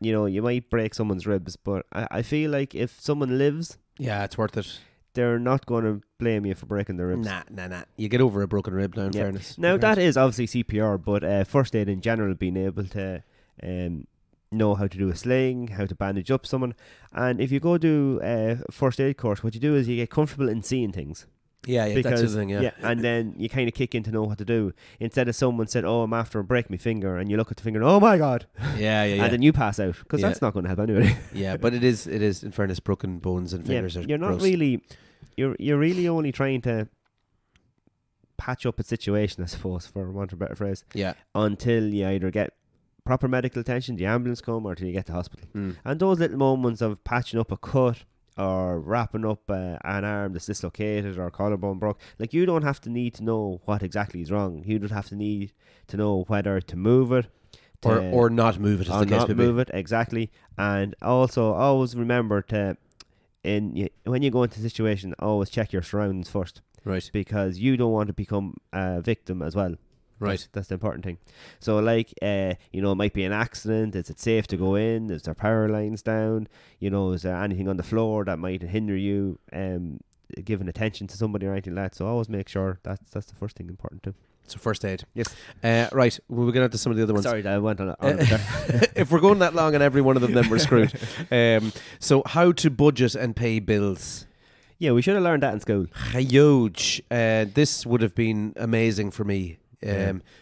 you might break someone's ribs, but I feel like if someone lives, Yeah, it's worth it. they're not going to blame you for breaking their ribs. Nah. You get over a broken rib now, in Yeah. fairness. Now, that is obviously CPR, but first aid in general, being able to know how to do a sling, how to bandage up someone. And if you go do a first aid course, what you do is you get comfortable in seeing things. Yeah, that's the thing, yeah. And then you kind of kick in to know what to do. Instead of someone said, oh, I'm after breaking my finger, and you look at the finger and, oh my God. Yeah. And then you pass out, because Yeah. that's not going to help anybody. Yeah, but it is, in fairness, broken bones and fingers are you're not gross. really, you're really only trying to patch up a situation, I suppose, for want of a better phrase, Yeah. until you either get proper medical attention, the ambulance come, or till you get to hospital. Mm. And those little moments of patching up a cut, or wrapping up an arm that's dislocated, or collarbone broke, like, you don't have to need to know what exactly is wrong. You don't have to need to know whether to move it, Or not move it, as or the case not may be. move it, exactly. And also always remember to, when you go into a situation, always check your surroundings first, Right. because you don't want to become a victim as well. Right. That's the important thing. So, like, it might be an accident. Is it safe to go in? Is there power lines down? Is there anything on the floor that might hinder you giving attention to somebody or anything like that? So always make sure that's the first thing important too. So first aid. Yes. Right. We'll get on to some of the other ones. Sorry, I went on it there. If we're going that long on every one of them, then we're screwed. So how to budget and pay bills. Yeah, we should have learned that in school. Huge. This would have been amazing for me.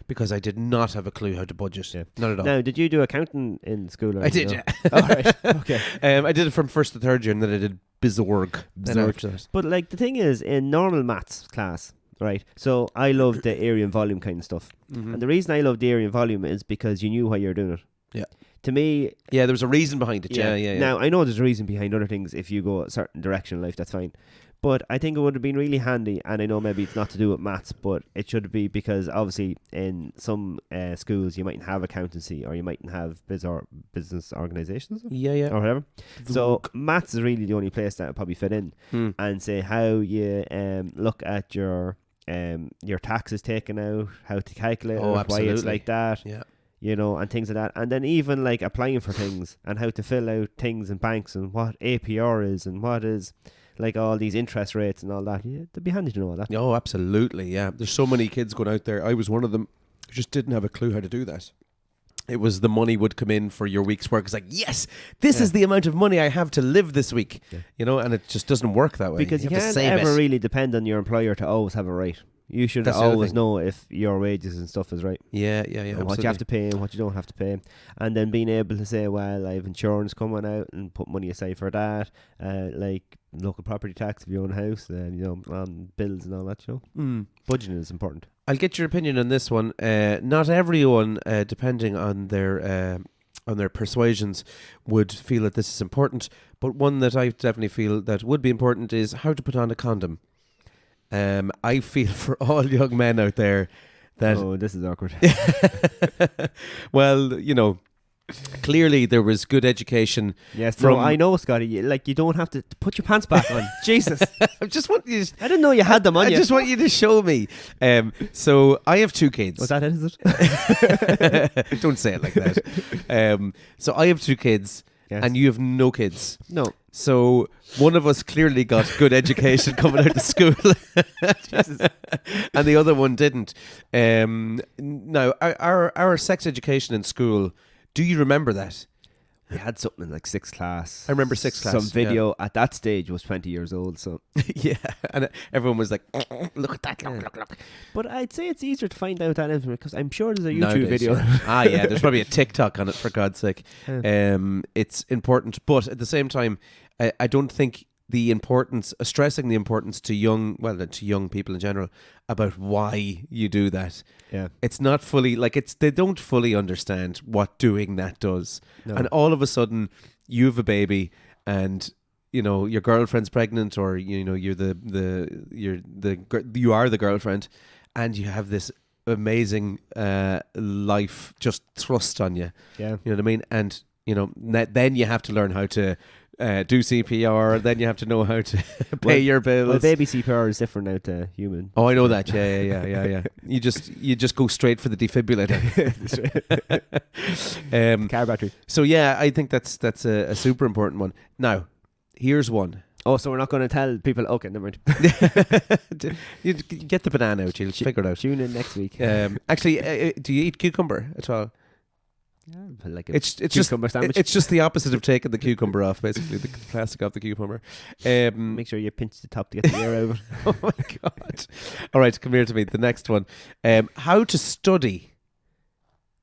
Because I did not have a clue how to budget. Yeah. Not at all. Now, did you do accounting in school? Or I did, no? yeah. All right. Okay. I did it from first to third year, and then I did Bizorg. Then Bizorg. after that. But, like, the thing is, in normal maths class, right? So I loved the area and volume kind of stuff. Mhm. And the reason I loved the area and volume is because you knew why you were doing it. Yeah. To me, Yeah, there was a reason behind it. Yeah. Now, I know there's a reason behind other things. If you go a certain direction in life, that's fine. But I think it would have been really handy, and I know maybe it's not to do with maths, but it should be, because obviously in some schools you mightn't have accountancy, or you mightn't have business organisations Yeah. or whatever. So maths is really the only place that would probably fit in, and say how you look at your taxes taken out, how to calculate Oh, it, why it's absolutely. like that. Yeah. you know, and things like that. And then even like applying for things and how to fill out things in banks and what APR is and what is like all these interest rates and all that. Yeah, it'd be handy to know all that. Oh, absolutely, yeah. There's so many kids going out there. I was one of them who just didn't have a clue how to do that. It was the money would come in for your week's work. It's like, yes, this is the amount of money I have to live this week. Yeah. You know, and it just doesn't work that way. Because you have to can't save ever it. really depend on your employer to always have it right. You should That's the other always thing. know if your wages and stuff is right. Yeah, And what you have to pay and what you don't have to pay. And then being able to say, well, I have insurance coming out and put money aside for that. Like local property tax if you own a house, and you know, bills and all that, you know. Budgeting is important. I'll get your opinion on this one. Not everyone, depending on their persuasions, would feel that this is important. But one that I definitely feel that would be important is how to put on a condom. I feel for all young men out there that... Oh, this is awkward. Well, you know, clearly there was good education. Yes, from... no, I know, Scotty. You don't have to put your pants back on. Jesus. I just want you to... I didn't know you had them on I you. just want you to show me. So I have 2 kids. Was that it, is it? Don't say it like that. So I have 2 kids, Yes. and you have no kids. No. So one of us clearly got good education coming out of school, and the other one didn't. Now, our sex education in school, do you remember that? We had something in like 6th class. I remember 6th class. Some video at that stage was 20 years old. So, Yeah, and everyone was like, look at that, look. but I'd say it's easier to find out that information because I'm sure there's a YouTube Nowadays, video. yeah. Yeah, there's probably a TikTok on it, for God's sake. Yeah. It's important, but at the same time, I don't think the importance, stressing the importance to young people in general about why you do that. Yeah. It's not fully, they don't fully understand what doing that does. No. And all of a sudden, you have a baby and, you know, your girlfriend's pregnant, or, you know, you are the girlfriend, and you have this amazing life just thrust on you. Yeah. You know what I mean? And, you know, then you have to learn how to do CPR, then you have to know how to pay your bills. Well, baby CPR is different now to human. Oh, I know that. Yeah. You just go straight for the defibrillator. Car battery. So yeah, I think that's a super important one. Now, here's one. Oh, so we're not going to tell people. Okay, never mind. You get the banana out. You'll figure it out. Tune in next week. Actually, do you eat cucumber at all? Yeah, like It's cucumber sandwich. it's just the opposite of taking the cucumber off, basically the plastic off the cucumber. Make sure you pinch the top to get the air out of it. Oh my God! All right, come here to me. The next one, how to study.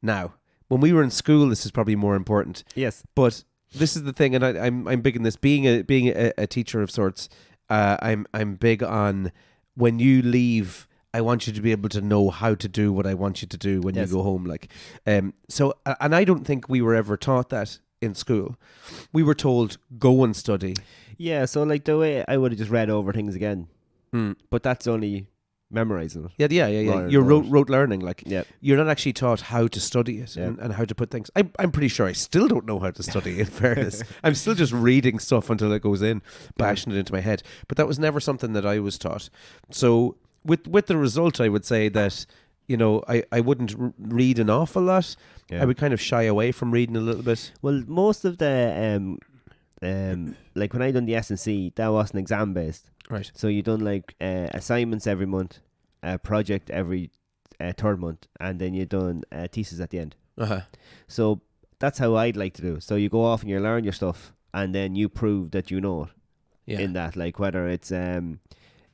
Now, when we were in school, this is probably more important. Yes. But this is the thing, and I'm big in this. Being a teacher of sorts, I'm big on when you leave, I want you to be able to know how to do what I want you to do when Yes. you go home. So I don't think we were ever taught that in school. We were told, go and study. Yeah, so like the way I would have just read over things again. But that's only memorizing it. Yeah. Rather You're than rote learning. Yeah. You're not actually taught how to study it and how to put things. I'm pretty sure I still don't know how to study, in fairness. I'm still just reading stuff until it goes in, bashing it into my head. But that was never something that I was taught. So with the result, I would say that, you know, I wouldn't read an awful lot. Yeah. I would kind of shy away from reading a little bit. Well, most of the like when I done the S&C, that wasn't exam based. Right. So you done like assignments every month, a project every third month, and then you done thesis at the end. Uh-huh. So that's how I'd like to do. So you go off and you learn your stuff, and then you prove that you know it. Yeah. In that, like whether it's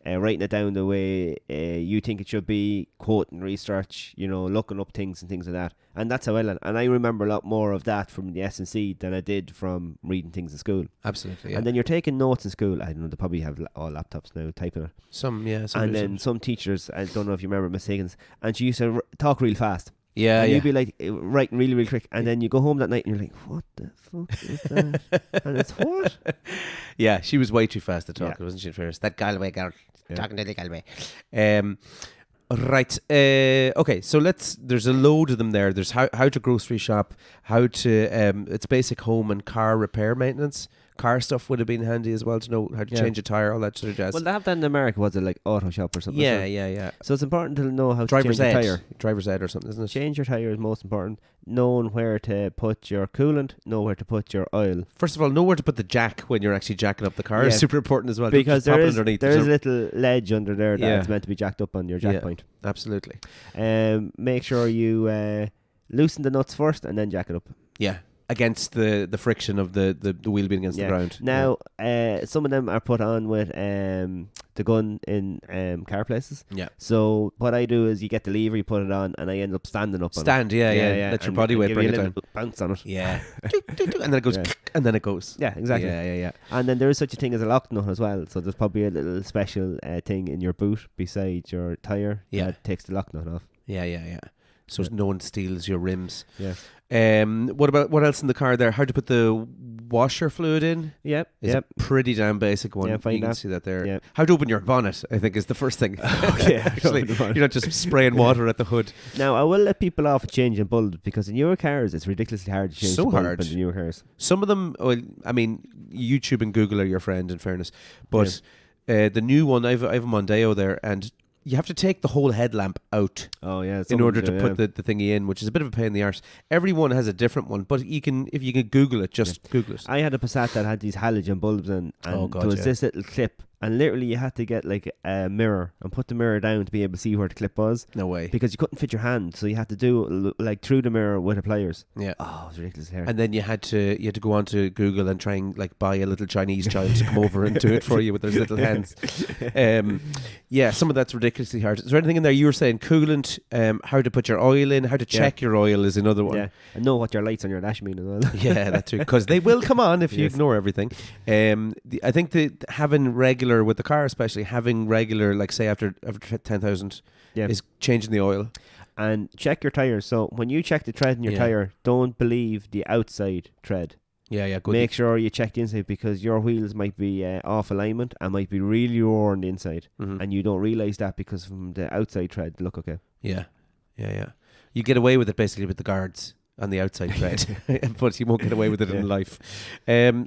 writing it down the way you think it should be, quoting research, you know, looking up things and things like that. And that's how I learn. And I remember a lot more of that from the S&C than I did from reading things in school. Absolutely. Yeah. And then you're taking notes in school. I don't know, they probably have all laptops now typing it. Some And do then some teachers, I don't know if you remember Miss Higgins, and she used to talk real fast. Yeah, and yeah. you'd be like writing really, really quick. And then you go home that night and you're like, what the fuck is that? And it's what? Yeah, she was way too fast to talk, Yeah. wasn't she, first? That Galway girl. Yeah. Talking to the Galway. Right. Okay, so there's a load of them there. There's how to grocery shop, how to, it's basic home and car repair maintenance, car stuff would have been handy as well to know how to Yeah. change a tire, all that sort of jazz. Well, they have that in America. Was it like Auto Shop or something? yeah, So, yeah. so it's important to know how Driver's to change ed. your tire. Driver's ed or something, isn't it? Change your tire is most important. Knowing where to put your coolant, know where to put your oil. First of all, know where to put the jack when you're actually jacking up the car is Yeah. super important as well. Don't Because just pop there it is underneath. there is There's a little ledge under there Yeah. that's meant to be jacked up on your jack Yeah. point. absolutely. Make sure you loosen the nuts first and then jack it up. Yeah. Against the friction of the wheel being against the Yeah. ground. Now, some of them are put on with the gun in car places. Yeah. So what I do is you get the lever, you put it on, and I end up standing up on it. Stand, yeah. Let your and- body and weight give bring you it a down. little bounce on it. Yeah. And then it goes, Yeah. and then it goes. Yeah, exactly. Yeah. And then there is such a thing as a lock nut as well. So there's probably a little special thing in your boot beside your tire Yeah. that takes the lock nut off. Yeah. So Yeah. no one steals your rims. Yeah. What else in the car there? How to put the washer fluid in? Yep. Is a pretty damn basic one. Yeah, find you can that. see that there. Yeah. How to open your bonnet, I think, is the first thing. Okay. Actually, you're not just spraying water at the hood. Now, I will let people off changing bulbs because in newer cars, it's ridiculously hard to change So the bulb hard. in the newer cars. Some of them, well, I mean, YouTube and Google are your friend, in fairness. But the new one, I have a Mondeo there, and you have to take the whole headlamp out Oh, yeah. in order to put the thingy in, which is a bit of a pain in the arse. Everyone has a different one, but if you can Google it, just Google it. I had a Passat that had these halogen bulbs in, and Oh, God, there was yeah. this little clip, and literally you had to get like a mirror and put the mirror down to be able to see where the clip was No way. because you couldn't fit your hand, so you had to do it like through the mirror with the pliers. Yeah. Oh, it was ridiculously hard. And then you had to go onto Google and try and like buy a little Chinese child to come over and do it for you with their little hands. Yeah, some of that's ridiculously hard. Is there anything in there you were saying? Coolant, how to put your oil in, how to check your oil is another one. Yeah, and know what your lights on your dash mean as well. Yeah, that too, because they will come on if you Yes. ignore everything. I think that having regular with the car, especially having regular, like say after 10,000, Yeah. is changing the oil. And check your tires. So when you check the tread in your Yeah. tire, don't believe the outside tread. Yeah, good. Make sure you check the inside because your wheels might be off alignment and might be really worn inside, Mhm. and you don't realize that because from the outside tread they look okay. Yeah. You get away with it basically with the guards on the outside tread, but you won't get away with it Yeah. in life.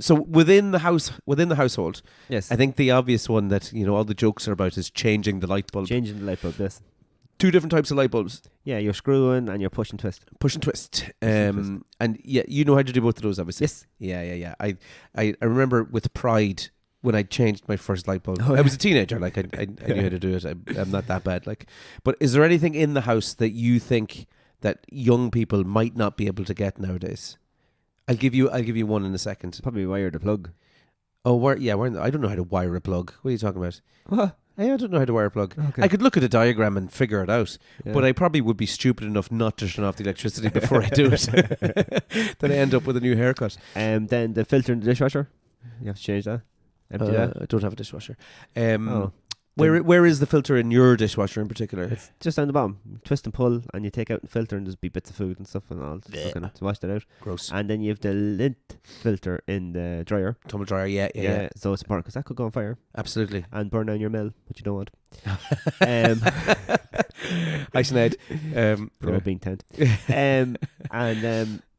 So within the household, Yes. I think the obvious one that all the jokes are about is changing the light bulb. Changing the light bulb. This. Two different types of light bulbs, Yeah, you're screwing and you're push and twist. push and twist. and twist. And yeah, you know how to do both of those, obviously. Yes. Yeah. I remember with pride when I changed my first light bulb. Oh, I yeah. was a teenager, like I knew how to do it. I'm not that bad, like. But is there anything in the house that you think that young people might not be able to get nowadays? I'll give you one in a second. Probably wire the plug. Oh, I don't know how to wire a plug. What are you talking about? What? I don't know how to wire a plug. Okay. I could look at a diagram and figure it out, Yeah. but I probably would be stupid enough not to turn off the electricity before I do it. Then I end up with a new haircut. Then the filter in the dishwasher. You have to change that. Empty that. I don't have a dishwasher. Oh. Where is the filter in your dishwasher in particular? It's just down the bottom. Twist and pull, and you take out the filter, and there's be bits of food and stuff and all. Yeah. To wash that out. Gross. And then you have the lint filter in the dryer. Tumble dryer, yeah. So it's important because that could go on fire Absolutely. and burn down your mill, which you don't want. Hi, Sinead. From a bean tent.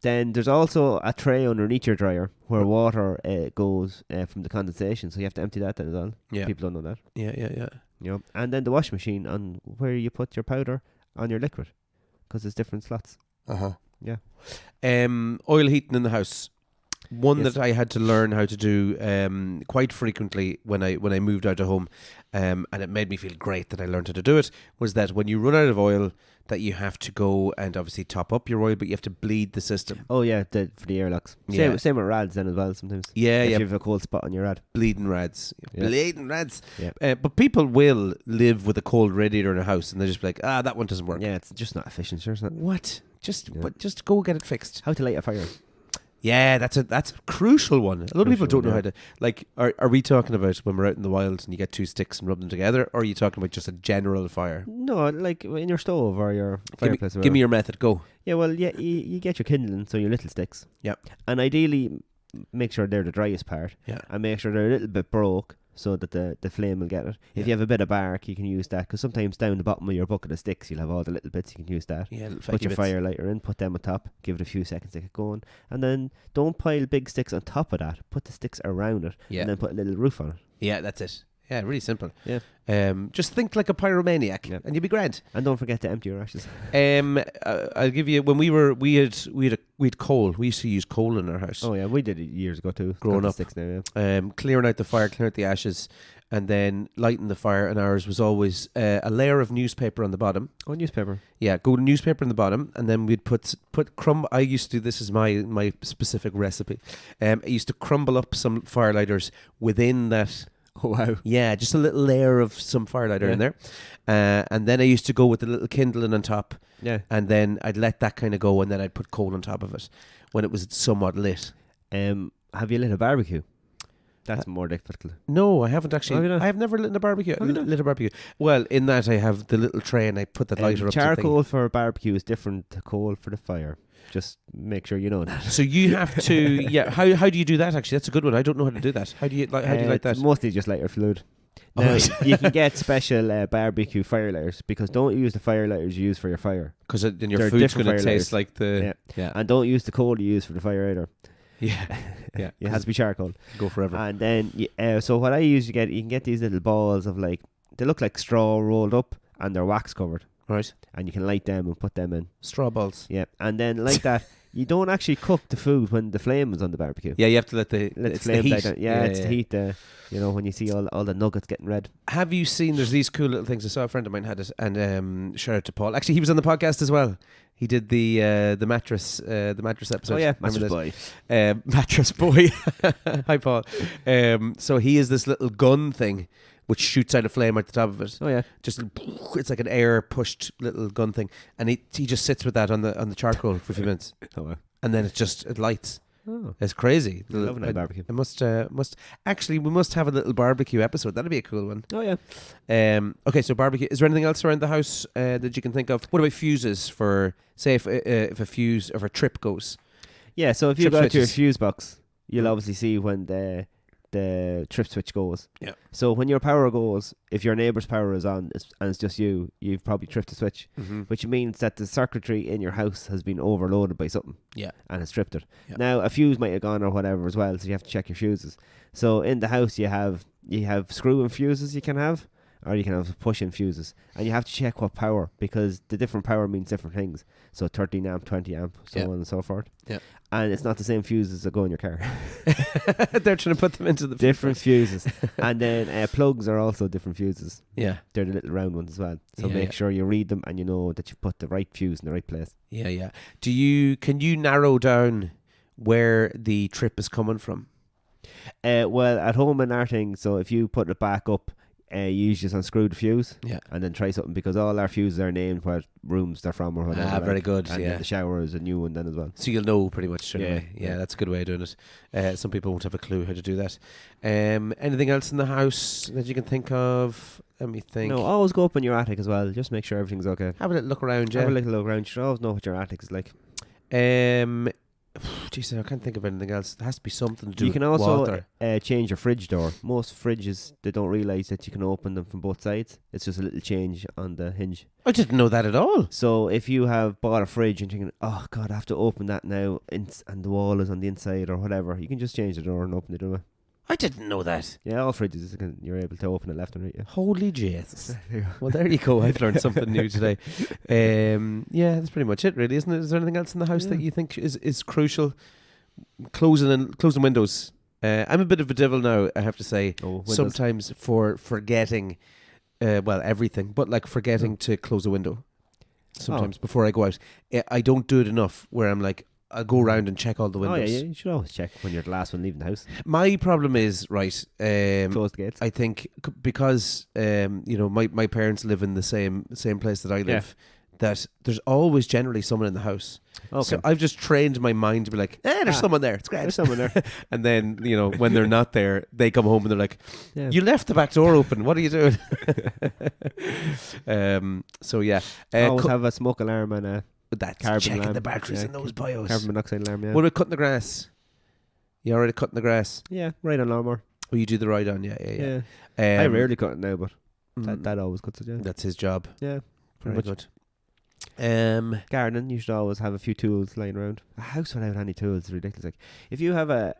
Then there's also a tray underneath your dryer where water goes from the condensation, so you have to empty that then as well. Yeah. People don't know that. Yeah. You know? And then the washing machine on where you put your powder on your liquid because there's different slots. Uh-huh. Yeah. Oil heating in the house. One Yes. that I had to learn how to do quite frequently when I moved out of home, and it made me feel great that I learned how to do it, was that when you run out of oil, that you have to go and obviously top up your oil, but you have to bleed the system. Oh yeah, for the airlocks. Yeah. Same with rads then as well sometimes. Yeah, If yeah. you have a cold spot on your rad. Bleeding rads. Yeah. Bleeding rads. Yeah. But people will live with a cold radiator in a house and they just be like, that one doesn't work. Yeah, it's just not efficient, sure, isn't it? What? Just Yeah. but just go get it fixed. How to light a fire. Yeah, that's a crucial one. A lot of people Crucial, don't know how to, like, are we talking about when we're out in the wild and you get two sticks and rub them together, or are you talking about just a general fire? No, like in your stove or your fireplace. or Give me whatever. your method, go. Yeah, well, yeah, you get your kindling, so your little sticks. Yeah. And ideally, make sure they're the driest part. Yeah. And make sure they're a little bit broke, so that the flame will get it. Yeah. If you have a bit of bark, you can use that, because sometimes down the bottom of your bucket of sticks, you'll have all the little bits. You can use that. Yeah, little Put fatty your bits. fire lighter in, put them on top, give it a few seconds to get going, and then don't pile big sticks on top of that. Put the sticks around it, Yeah. and then put a little roof on it. Yeah, that's it. Yeah, really simple. Yeah. Just think like a pyromaniac, Yeah. and you'll be grand. And don't forget to empty your ashes. I'll give you, when we had coal. We used to use coal in our house. Oh yeah, we did it years ago too. Growing Got the up. sticks now. Yeah. Clearing out the fire, clearing out the ashes, and then lighting the fire. And ours was always a layer of newspaper on the bottom. Oh, newspaper. Yeah, go to newspaper on the bottom, and then we'd put I used to do this, is my specific recipe. I used to crumble up some firelighters within that. Oh wow. Yeah, just a little layer of some firelighter in there. And then I used to go with the little kindling on top, Yeah. and then I'd let that kind of go, and then I'd put coal on top of it when it was somewhat lit. Have you lit a barbecue? That's more difficult. No, I haven't actually. Have you not? I have never lit a barbecue. Have you not? Lit a barbecue. Well, in that I have the little tray, and I put the lighter up. Charcoal for a barbecue is different to coal for the fire. Just make sure you know that. So you have to. Yeah. How do you do that? Actually, that's a good one. I don't know how to do that. How do you like It's that? mostly just lighter fluid. Oh, Now, right. you can get special barbecue firelighters, because don't use the firelighters you use for your fire. Because then your They're food's different going to taste firelighters. like the. Yeah. And don't use the coal you use for the fire either. Yeah. Yeah. It has to be charcoal. Go forever. And then, so what I usually get, you can get these little balls of they look like straw rolled up, and they're wax covered. Right. And you can light them and put them in. Straw balls. Yeah. And then like that, you don't actually cook the food when the flame is on the barbecue. Yeah, you have to let the. Let the it's flame the die heat. down. Yeah, it's the heat. When you see all the nuggets getting red. Have you seen? There's these cool little things. I saw a friend of mine had it, and shout out to Paul. Actually, he was on the podcast as well. He did the mattress episode. Oh yeah, Remember mattress that? boy. Mattress boy. Hi Paul. So he is this little gun thing which shoots out a flame at the top of it. Oh yeah. Just it's like an air pushed little gun thing, and he just sits with that on the charcoal for a few minutes, Oh wow. and then it lights. Oh. It's crazy. I love a nice barbecue. I must actually, we must have a little barbecue episode. That'd be a cool one. Oh yeah. Okay, so barbecue. Is there anything else around the house that you can think of? What about fuses for, say, if a trip goes? Yeah. So if you Trip go to your switches. fuse box, you'll obviously see when the trip switch goes. Yeah. So when your power goes, if your neighbour's power is on and it's just you've probably tripped the switch, Mm-hmm. which means that the circuitry in your house has been overloaded by something. Yeah. And has tripped it. Yeah. Now a fuse might have gone or whatever as well, so you have to check your fuses. So in the house you have screw in fuses you can have, or you can have push in fuses, and you have to check what power, because the different power means different things. So 13 amp, 20 amp, so Yeah. on and so forth. Yeah. And it's not the same fuses that go in your car. They're trying to put them into the Different fuses. And then plugs are also different fuses. Yeah, They're the little round ones as well. So Yeah, make yeah. sure you read them and you know that you've put the right fuse in the right place. yeah. Can you narrow down where the trip is coming from? Well, at home in our thing, so if you put it back up, you usually just unscrew the fuse Yeah. and then try something, because all our fuses are named what rooms they're from or whatever. Ah, very good. And Yeah. then the shower is a new one then as well. So you'll know pretty much straight Yeah, away. Yeah, yeah. that's a good way of doing it. Some people won't have a clue how to do that. Anything else in the house that you can think of? Let me think. No, always go up in your attic as well. Just make sure everything's okay. Have a little look around, yeah. Have a little look around. You should always know what your attic is like. Jeez, I can't think of anything else. There has to be something to do You with can also water. change your fridge door. Most fridges, they don't realise that you can open them from both sides. It's just a little change on the hinge. I didn't know that at all. So if you have bought a fridge and thinking, oh God, I have to open that now, and the wall is on the inside or whatever, you can just change the door and open the door. I didn't know that. Yeah, all fridges, you're able to open it left and right. Yeah. Holy Jesus. Well, there you go. I've learned something new today. Yeah, that's pretty much it, really, isn't it? Is there anything else in the house that you think is crucial? Closing windows. I'm a bit of a devil now, I have to say. Windows. Sometimes for forgetting, everything, but like forgetting to close a window. Sometimes before I go out, I don't do it enough. Where I'm like, I'll go around and check all the Oh windows. yeah, you should always check when you're the last one leaving the house. My problem is right. Close the gates. I think because my parents live in the same place that I live, that there's always generally someone in the house. Okay. So I've just trained my mind to be like, there's someone there. It's great. There's someone there. And then when they're not there, they come home and they're like, Yeah. you left the back door open. What are you doing? So yeah, Always have a smoke alarm and a that's carbon checking alarm. the batteries Yeah, in those bios. carbon monoxide alarm. Yeah. What about cutting the grass? You already cutting the grass? Yeah, right on lawnmower. Oh, you do the ride on, yeah. I rarely cut it now, but mm, that always cuts it. Yeah, that's his job. yeah. Very much. good. Gardening, you should always have a few tools lying around. A house without any tools is ridiculous. Like if you have a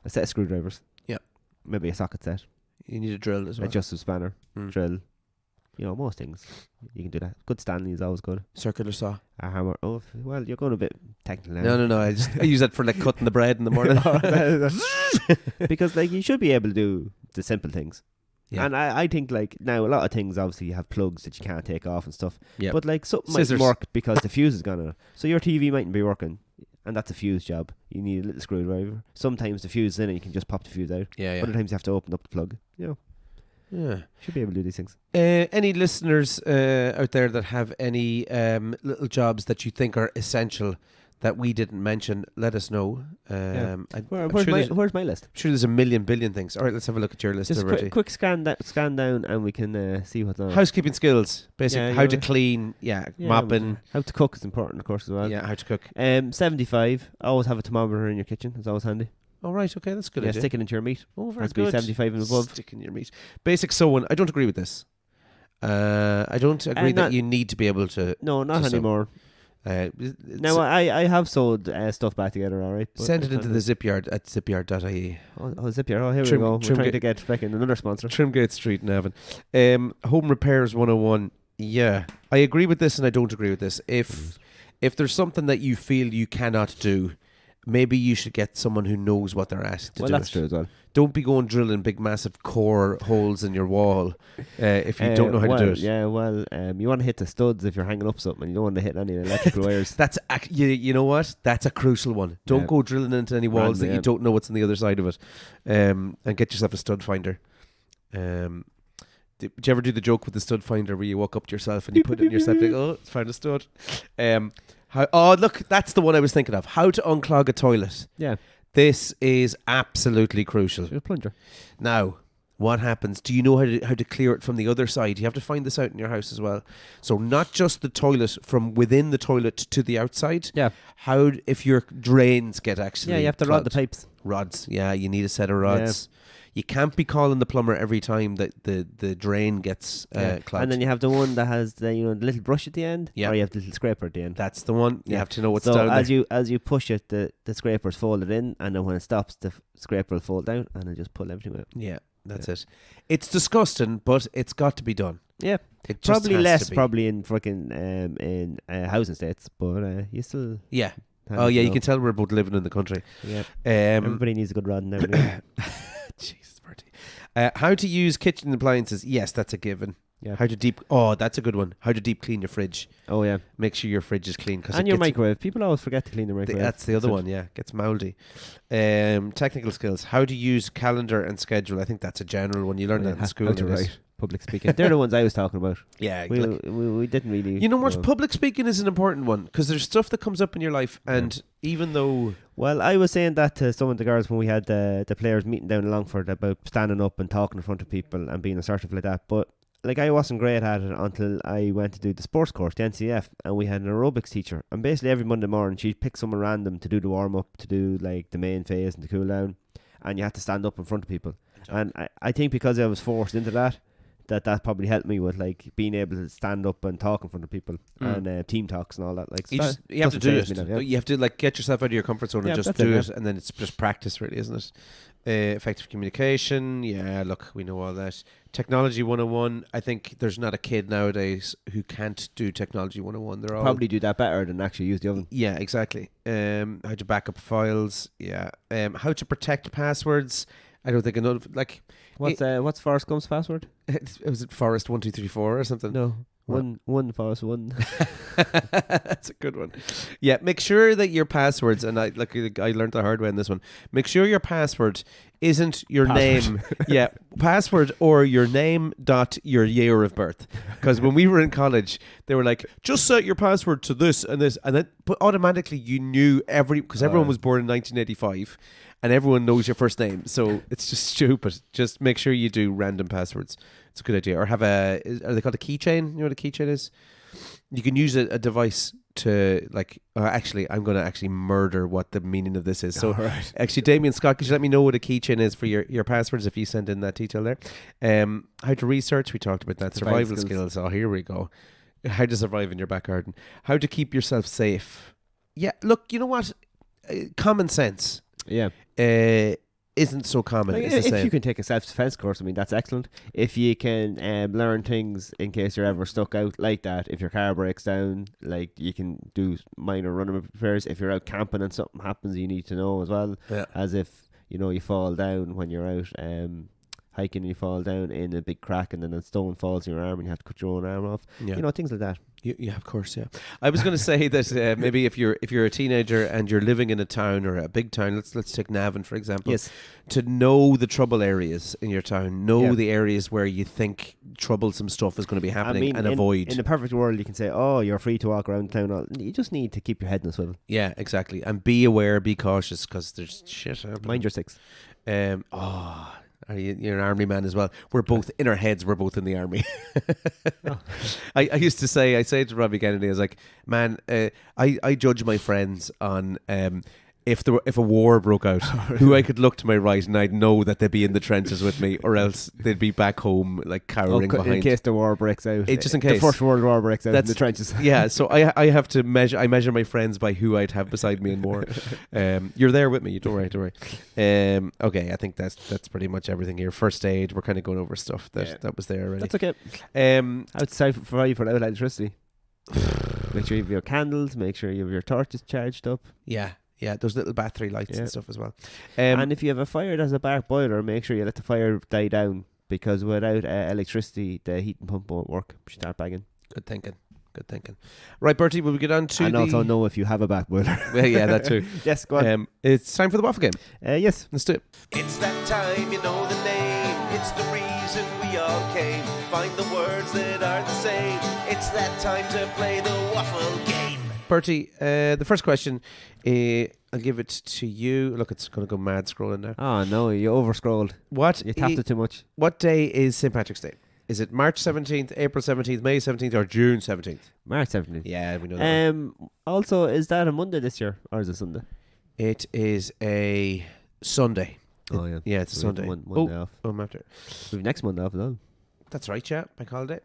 set of screwdrivers, Yeah. maybe a socket set, You need a drill as well. adjustive spanner, Mm. drill. Most things you can do that. Good Stanley is always good. Circular saw. A hammer. Oh, well, you're going a bit technical now. No. I use that for like cutting the bread in the morning. Because like you should be able to do the simple things. Yeah. And I think like now a lot of things obviously you have plugs that you can't take off and stuff. Yep. But like something Scissors. might work because the fuse is gone on it. So your TV mightn't be working, and that's a fuse job. You need a little screwdriver. Sometimes the fuse is in it, you can just pop the fuse out. Yeah. Other times you have to open up the plug. Yeah. Should be able to do these things. Any listeners out there that have any little jobs that you think are essential that we didn't mention, let us know. I'm Where's my list? sure there's a billion things. All right, let's have a look at your list. Just a already. quick scan down, and we can see what's on. Housekeeping skills, basically Yeah, how to yeah. clean, mopping, How to cook is important, of course, as well. how to cook. 75. Always have a thermometer in your kitchen. It's always handy. All right, okay, that's a good. Yeah, idea. stick it into your meat. Oh, very Has to be good. 75 and above. Stick in your meat. Basic sewing. I don't agree with this. I don't agree that not- you need to be able to. No, not to sew. anymore. Now I have sewed stuff back together. All right. but send it I into the zipyard at zipyard.ie. Zipyard. Oh, here Trim- we go. We're trim trying ga- to get fucking another sponsor. Trimgate Street in Avon. Home repairs 101. Yeah, I agree with this and I don't agree with this. If there's something that you feel you cannot do, maybe you should get someone who knows what they're at to Well, do that's it. true as well. Don't be going drilling big massive core holes in your wall if you don't know how to do it. Yeah, well, you want to hit the studs if you're hanging up something. You don't want to hit any electrical wires. That's you know what? That's a crucial one. Don't Yeah. go drilling into any walls that yeah. you don't know what's on the other side of it. And get yourself a stud finder. Did you ever do the joke with the stud finder where you walk up to yourself and you put it in yourself like, oh, it's found a stud? Look, that's the one I was thinking of. How to unclog a toilet. Yeah. This is absolutely crucial. You're a plunger. Now, what happens? Do you know how to clear it from the other side? You have to find this out in your house as well. So not just the toilet from within the toilet to the outside. Yeah. How if your drains get actually Yeah, you have to rod the clogged. pipes. Rods. Yeah, you need a set of rods. You can't be calling the plumber every time that the drain gets clogged. And then you have the one that has the the little brush at the end. Yeah. Or you have the little scraper at the end. That's the one. You Yeah. have to know what's So down as you push it, the scraper's folded in, and then when it stops, the scraper will fold down, and then just pull everything out. there. Yeah, that's it. It's disgusting, but it's got to be done. Yeah, It just probably has less, to be. probably in fucking in housing states, but you still. Yeah. have Oh to yeah, you know. can tell we're both living in the country. Yeah, Um, everybody needs a good rod now. Really. Jesus, Bertie. How to use kitchen appliances? Yes, that's a given. Yeah. How to deep? Oh, that's a good one. How to deep clean your fridge? Oh yeah, Make sure your fridge is clean because and your microwave. People always forget to clean their microwave. That's the other So- one. Yeah, gets mouldy. Technical skills. How to use calendar and schedule. I think that's a general one. You learn that in school. How to I guess. write public speaking. They're the ones I was talking about. Yeah. We like- we didn't really. you know what? know. Public speaking is an important one because there's stuff that comes up in your life, and even though Well, I was saying that to some of the girls when we had the players meeting down in Longford about standing up and talking in front of people and being assertive like that. But like I wasn't great at it until I went to do the sports course, the NCF, and we had an aerobics teacher. And basically every Monday morning she'd pick someone random to do the warm up, to do like the main phase and the cool down, and you had to stand up in front of people. And I think because I was forced into that probably helped me with like being able to stand up and talk in front of people and team talks and all that. Like you that have to do doesn't it. faze me now, yeah. You have to like get yourself out of your comfort zone Yeah, and just that's do it, it, and then it's just practice, really, isn't it? Effective communication. Yeah, look, we know all that. Technology 101. I think there's not a kid nowadays who can't do technology 101. They're all Probably do that better than actually use the oven. Yeah, exactly. How to back up files. Yeah. How to protect passwords. I don't think enough. Like, What's Forrest Gump's password? was it Forest 1234 or something? No. What? One Forrest, one. That's a good one. Yeah, make sure that your passwords, and I learned the hard way on this one. Make sure your password isn't your name. Yeah, password or your name dot your year of birth. Because when we were in college, they were like, just set your password to this and this, and then but automatically you knew because everyone was born in 1985. And everyone knows your first name, so it's just stupid. Just make sure you do random passwords. It's a good idea. Or have are they called a keychain? You know what a keychain is? You can use a device to like. Actually, I'm going to actually murder what the meaning of this is. So, Alright. actually, Damien Scott, could you let me know what a keychain is for your passwords if you send in that detail there? How to research, we talked about that. Survival skills. Oh, here we go. How to survive in your back garden. How to keep yourself safe. Yeah, look, you know what? Common sense Yeah. isn't so common. Like, It's the if same. you can take a self-defense course, I mean, that's excellent. If you can learn things in case you're ever stuck out like that, if your car breaks down, like you can do minor running repairs. If you're out camping and something happens, you need to know as well. Yeah. As if, you fall down when you're out hiking, you fall down in a big crack and then a stone falls in your arm and you have to cut your own arm off. Yeah. Things like that. Yeah, of course, yeah. I was going to say that maybe if you're a teenager and you're living in a town or a big town, let's take Navan for example. Yes. To know the trouble areas in your town, know Yeah. the areas where you think troublesome stuff is going to be happening, and avoid. In a perfect world, you can say, "Oh, you're free to walk around town." You just need to keep your head in the swivel. Yeah, exactly, and be aware, be cautious, because there's shit happening. Mind your six. You're an army man as well. We're both in our heads. We're both in the army. I used to say, to Robbie Kennedy, I was like, man, I judge my friends on if a war broke out, who I could look to my right and I'd know that they'd be in the trenches with me, or else they'd be back home like cowering behind. In case the war breaks out. Just in The case. First World War breaks out in That's- the trenches. Yeah, so I have to measure. I measure my friends by who I'd have beside me in war. You're there with me. Don't worry. Okay, I think that's pretty much everything here. First aid. We're kind of going over stuff that was there already. That's okay. How to survive without electricity. Make sure you have your candles. Make sure you have your torches charged up. Yeah, those little battery lights Yeah. and stuff as well. And if you have a fire that's a bark boiler, make sure you let the fire die down, because without electricity, the heating pump won't work. Start bagging. Good thinking. Right, Bertie, will we get on to And also know if you have a bark boiler. Well, yeah, that too. Yes, go on. It's time for the waffle game. Yes. Let's do it. It's that time, you know the name. It's the reason we all came. Find the words that are the same. It's that time to play the waffle game. Bertie, the first question, I'll give it to you. Look, it's going to go mad scrolling now. Oh, no, you over-scrolled. You tapped it too much. What day is St. Patrick's Day? Is it March 17th, April 17th, May 17th, or June 17th? March 17th. Yeah, we know that. Also, is that a Monday this year, or is it Sunday? It is a Sunday. Oh, yeah. Yeah, it's a So we have Sunday. one day off. I'm after. We have next Monday off as well. That's right, yeah. Bank holiday.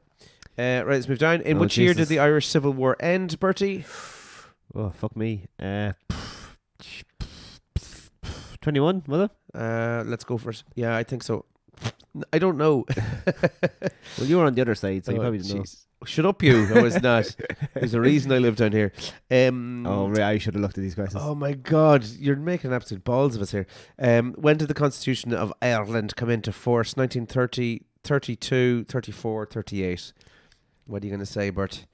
Right, let's move down. In Oh, which year Jesus. did the Irish Civil War end, Bertie? Oh, fuck me. 21, was it? Let's go for it. Yeah, I think so. I don't know. Well, you were on the other side, so you probably didn't know. jeez. Shut up, you. I was not. There's a reason I live down here. I should have looked at these questions. Oh my God, you're making absolute balls of us here. When did the Constitution of Ireland come into force? 1930, 32, 34, 38. What are you going to say, Bert?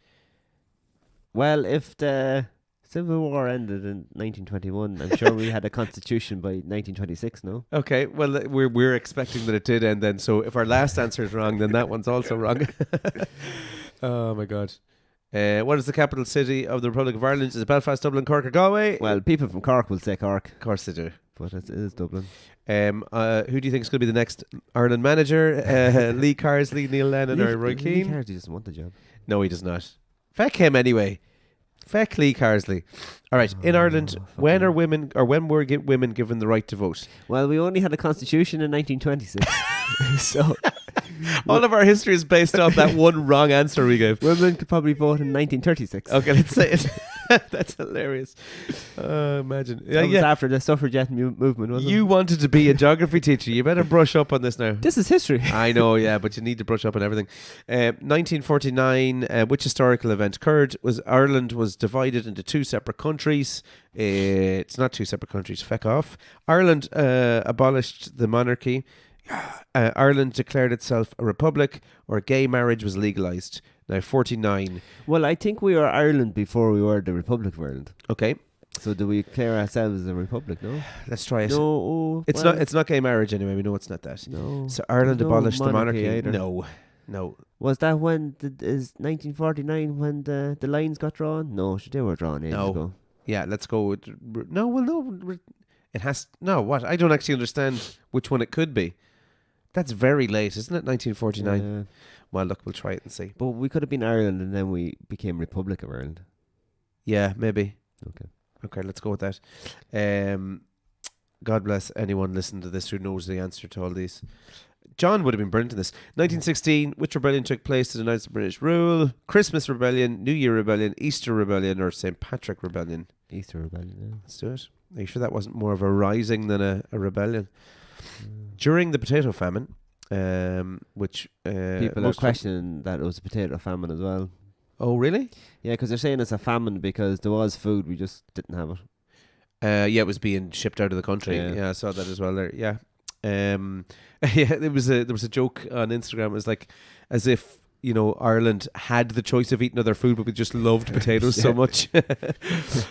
Well, if the Civil War ended in 1921, I'm sure we had a constitution by 1926, no? Okay, well, we're expecting that it did end then. So if our last answer is wrong, then that one's also wrong. Oh my God. What is the capital city of the Republic of Ireland? Is it Belfast, Dublin, Cork, or Galway? Well, people from Cork will say Cork, Of course they do. but it is Dublin. Who do you think is going to be the next Ireland manager? Lee Carsley, Neil Lennon, or Roy Lee Keane? Carsley doesn't want the job. No, he does not. Feck him anyway. Feck Lee Carsley. All right, in Ireland, when were women given the right to vote? Well, we only had a constitution in 1926, so All of our history is based off that one wrong answer we gave. women could probably vote in 1936. Okay, let's say it. That's hilarious. Imagine. That was after the suffragette movement, wasn't it? You wanted to be a geography teacher. You better brush up on this now. This is history. I know, yeah, but you need to brush up on everything. 1949, which historical event occurred? Ireland was divided into two separate countries. It's not two separate countries. Feck off. Ireland abolished the monarchy. Ireland declared itself a republic, or gay marriage was legalised. Now, 49. Well, I think we were Ireland before we were the Republic of Ireland. Okay, So do we declare ourselves as a republic? No. let's try it. No. Oh, It's well, not. It's not gay marriage anyway. We know it's not that. No. So Ireland No abolished the monarchy. either. No. Was that when is 1949 when the lines got drawn? No, they were drawn ages No. ago. Yeah, let's go with no. Well, no. It has no. What? I don't actually understand which one it could be. That's very late, isn't it? 1949. Yeah. Well, look, we'll try it and see. But we could have been Ireland and then we became Republic of Ireland. Yeah, maybe. Okay. Okay, let's go with that. God bless anyone listening to this who knows the answer to all these. John would have been brilliant in this. 1916, which rebellion took place to denounce the British rule? Christmas Rebellion, New Year Rebellion, Easter Rebellion, or St. Patrick Rebellion? Easter Rebellion. Yeah. Let's do it. Are you sure that wasn't more of a rising than a rebellion? During the potato famine, which People are most questioning that it was a potato famine as well. Oh, really? Yeah, because they're saying it's a famine because there was food, we just didn't have it. Yeah, it was being shipped out of the country. Yeah. Yeah, I saw that as well there. Yeah. Yeah, there was a joke on Instagram. It was like as if, you know, Ireland had the choice of eating other food, but we just loved potatoes so much.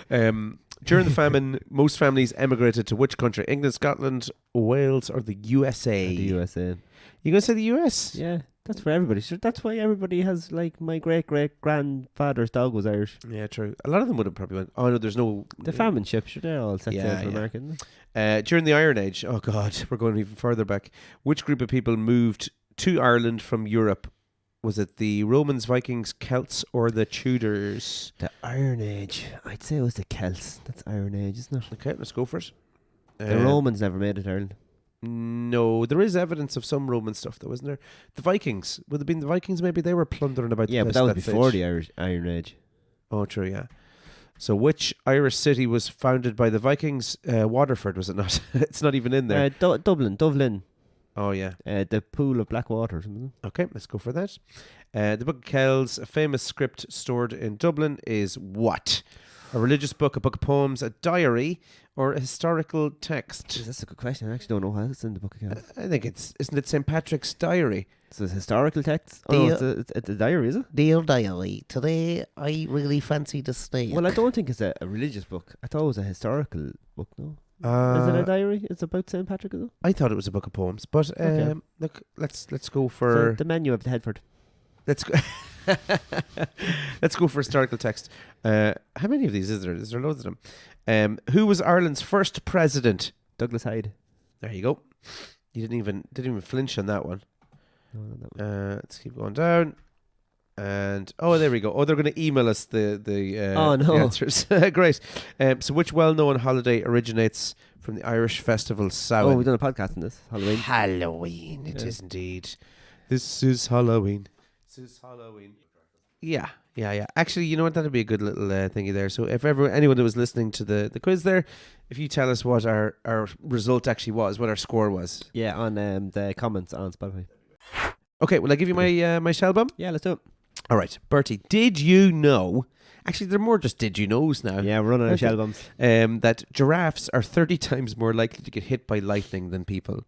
During the famine, most families emigrated to which country? England, Scotland, Wales, or the USA? The USA. You gonna say the US? Yeah, that's for everybody. Sure, that's why everybody has, like, my great-great-grandfather's dog was Irish. Yeah, true. A lot of them would have probably went, oh no, there's no... The famine ship, sure, they're all set sail for America, isn't they? During the Iron Age, oh God, we're going even further back. Which group of people moved to Ireland from Europe? Was it the Romans, Vikings, Celts, or the Tudors? The Iron Age. I'd say it was the Celts. That's Iron Age, isn't it? Okay, let's go for it. The Romans never made it to Ireland. No, there is evidence of some Roman stuff though, isn't there? The Vikings. Would have been the Vikings, maybe they were plundering about Yeah, the but place that was at before stage. the Iron Age. Oh, true, yeah. So which Irish city was founded by the Vikings? Waterford, was it not? It's not even in there. Dublin. Oh, yeah. The Pool of Black Water or something. Okay, let's go for that. The Book of Kells, a famous script stored in Dublin, is what? A religious book, a book of poems, a diary, or a historical text? Jeez, that's a good question. I actually don't know what's in the Book of Kells. I think isn't it St. Patrick's diary? So it's a historical text? Oh, no, it's a diary, is it? Dear Diary, today I really fancy the snake. Well, I don't think it's a religious book. I thought it was a historical book, no? Is it a diary? It's about St. Patrick, is it? I thought it was a book of poems, but Okay. look, let's go So for the menu of the Headford. let's go let's go for historical text. How many of these is there? Is there loads of them? Who was Ireland's first president? Douglas Hyde. There you go. You didn't even flinch on that one. No, not that one. Let's keep going down. And there we go. Oh, they're going to email us the Oh, no. the answers. Great. So which well-known holiday originates from the Irish festival Samhain? Oh, we've done a podcast on this. Halloween. Halloween. It Yeah. is indeed. This is Halloween. Yeah. Actually, you know what? That'd be a good little thingy there. So if anyone that was listening to the quiz there, if you tell us what our result actually was, what our score was. Yeah, on the comments on Spotify. Okay, will I give you my my shell bum? Yeah, let's do it. All right, Bertie, did you know? Actually, they're more just did you knows now. Yeah, we're running out of Okay. shell bumps. That giraffes are 30 times more likely to get hit by lightning than people.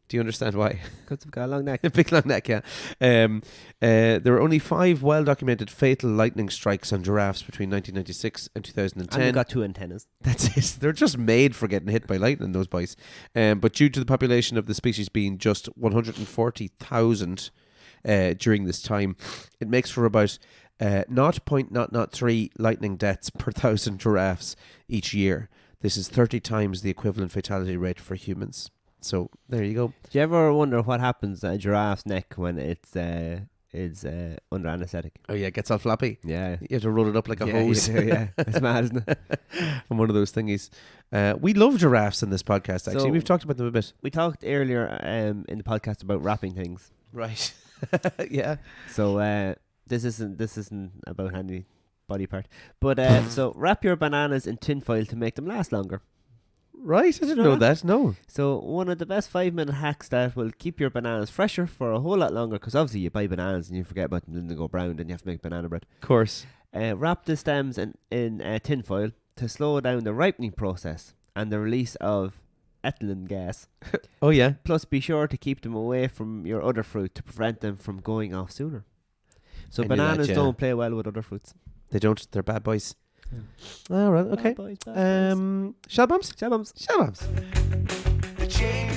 Do you understand why? Because we've got a long neck. A big long neck, yeah. There were only 5 well-documented fatal lightning strikes on giraffes between 1996 and 2010. And we've got 2 antennas. That's it. They're just made for getting hit by lightning, those boys. But due to the population of the species being just 140,000 during this time, it makes for about 0.003 lightning deaths per 1,000 giraffes each year. This is 30 times the equivalent fatality rate for humans. So there you go. Do you ever wonder what happens to a giraffe's neck when it's under anaesthetic? Oh yeah, it gets all floppy. Yeah. You have to roll it up like a hose. Yeah, it's mad, isn't it? And one of those thingies. We love giraffes in this podcast, actually. So- We've talked about them a bit. We talked earlier in the podcast about wrapping things. Right. Yeah. So this isn't about any body part. But so wrap your bananas in tinfoil to make them last longer. Right. I didn't know know that. No. So one of the best 5-minute hacks that will keep your bananas fresher for a whole lot longer, because obviously you buy bananas and you forget about them, then they go brown, then you have to make banana bread. Of course. Wrap the stems in tinfoil to slow down the ripening process and the release of ethylene gas. Oh yeah. Plus, be sure to keep them away from your other fruit to prevent them from going off sooner. So I knew that, bananas yeah. don't play well with other fruits. They don't. They're bad boys. All right. Okay. Bad boys. Shell bumps. Shell bumps. Shell bumps. The chain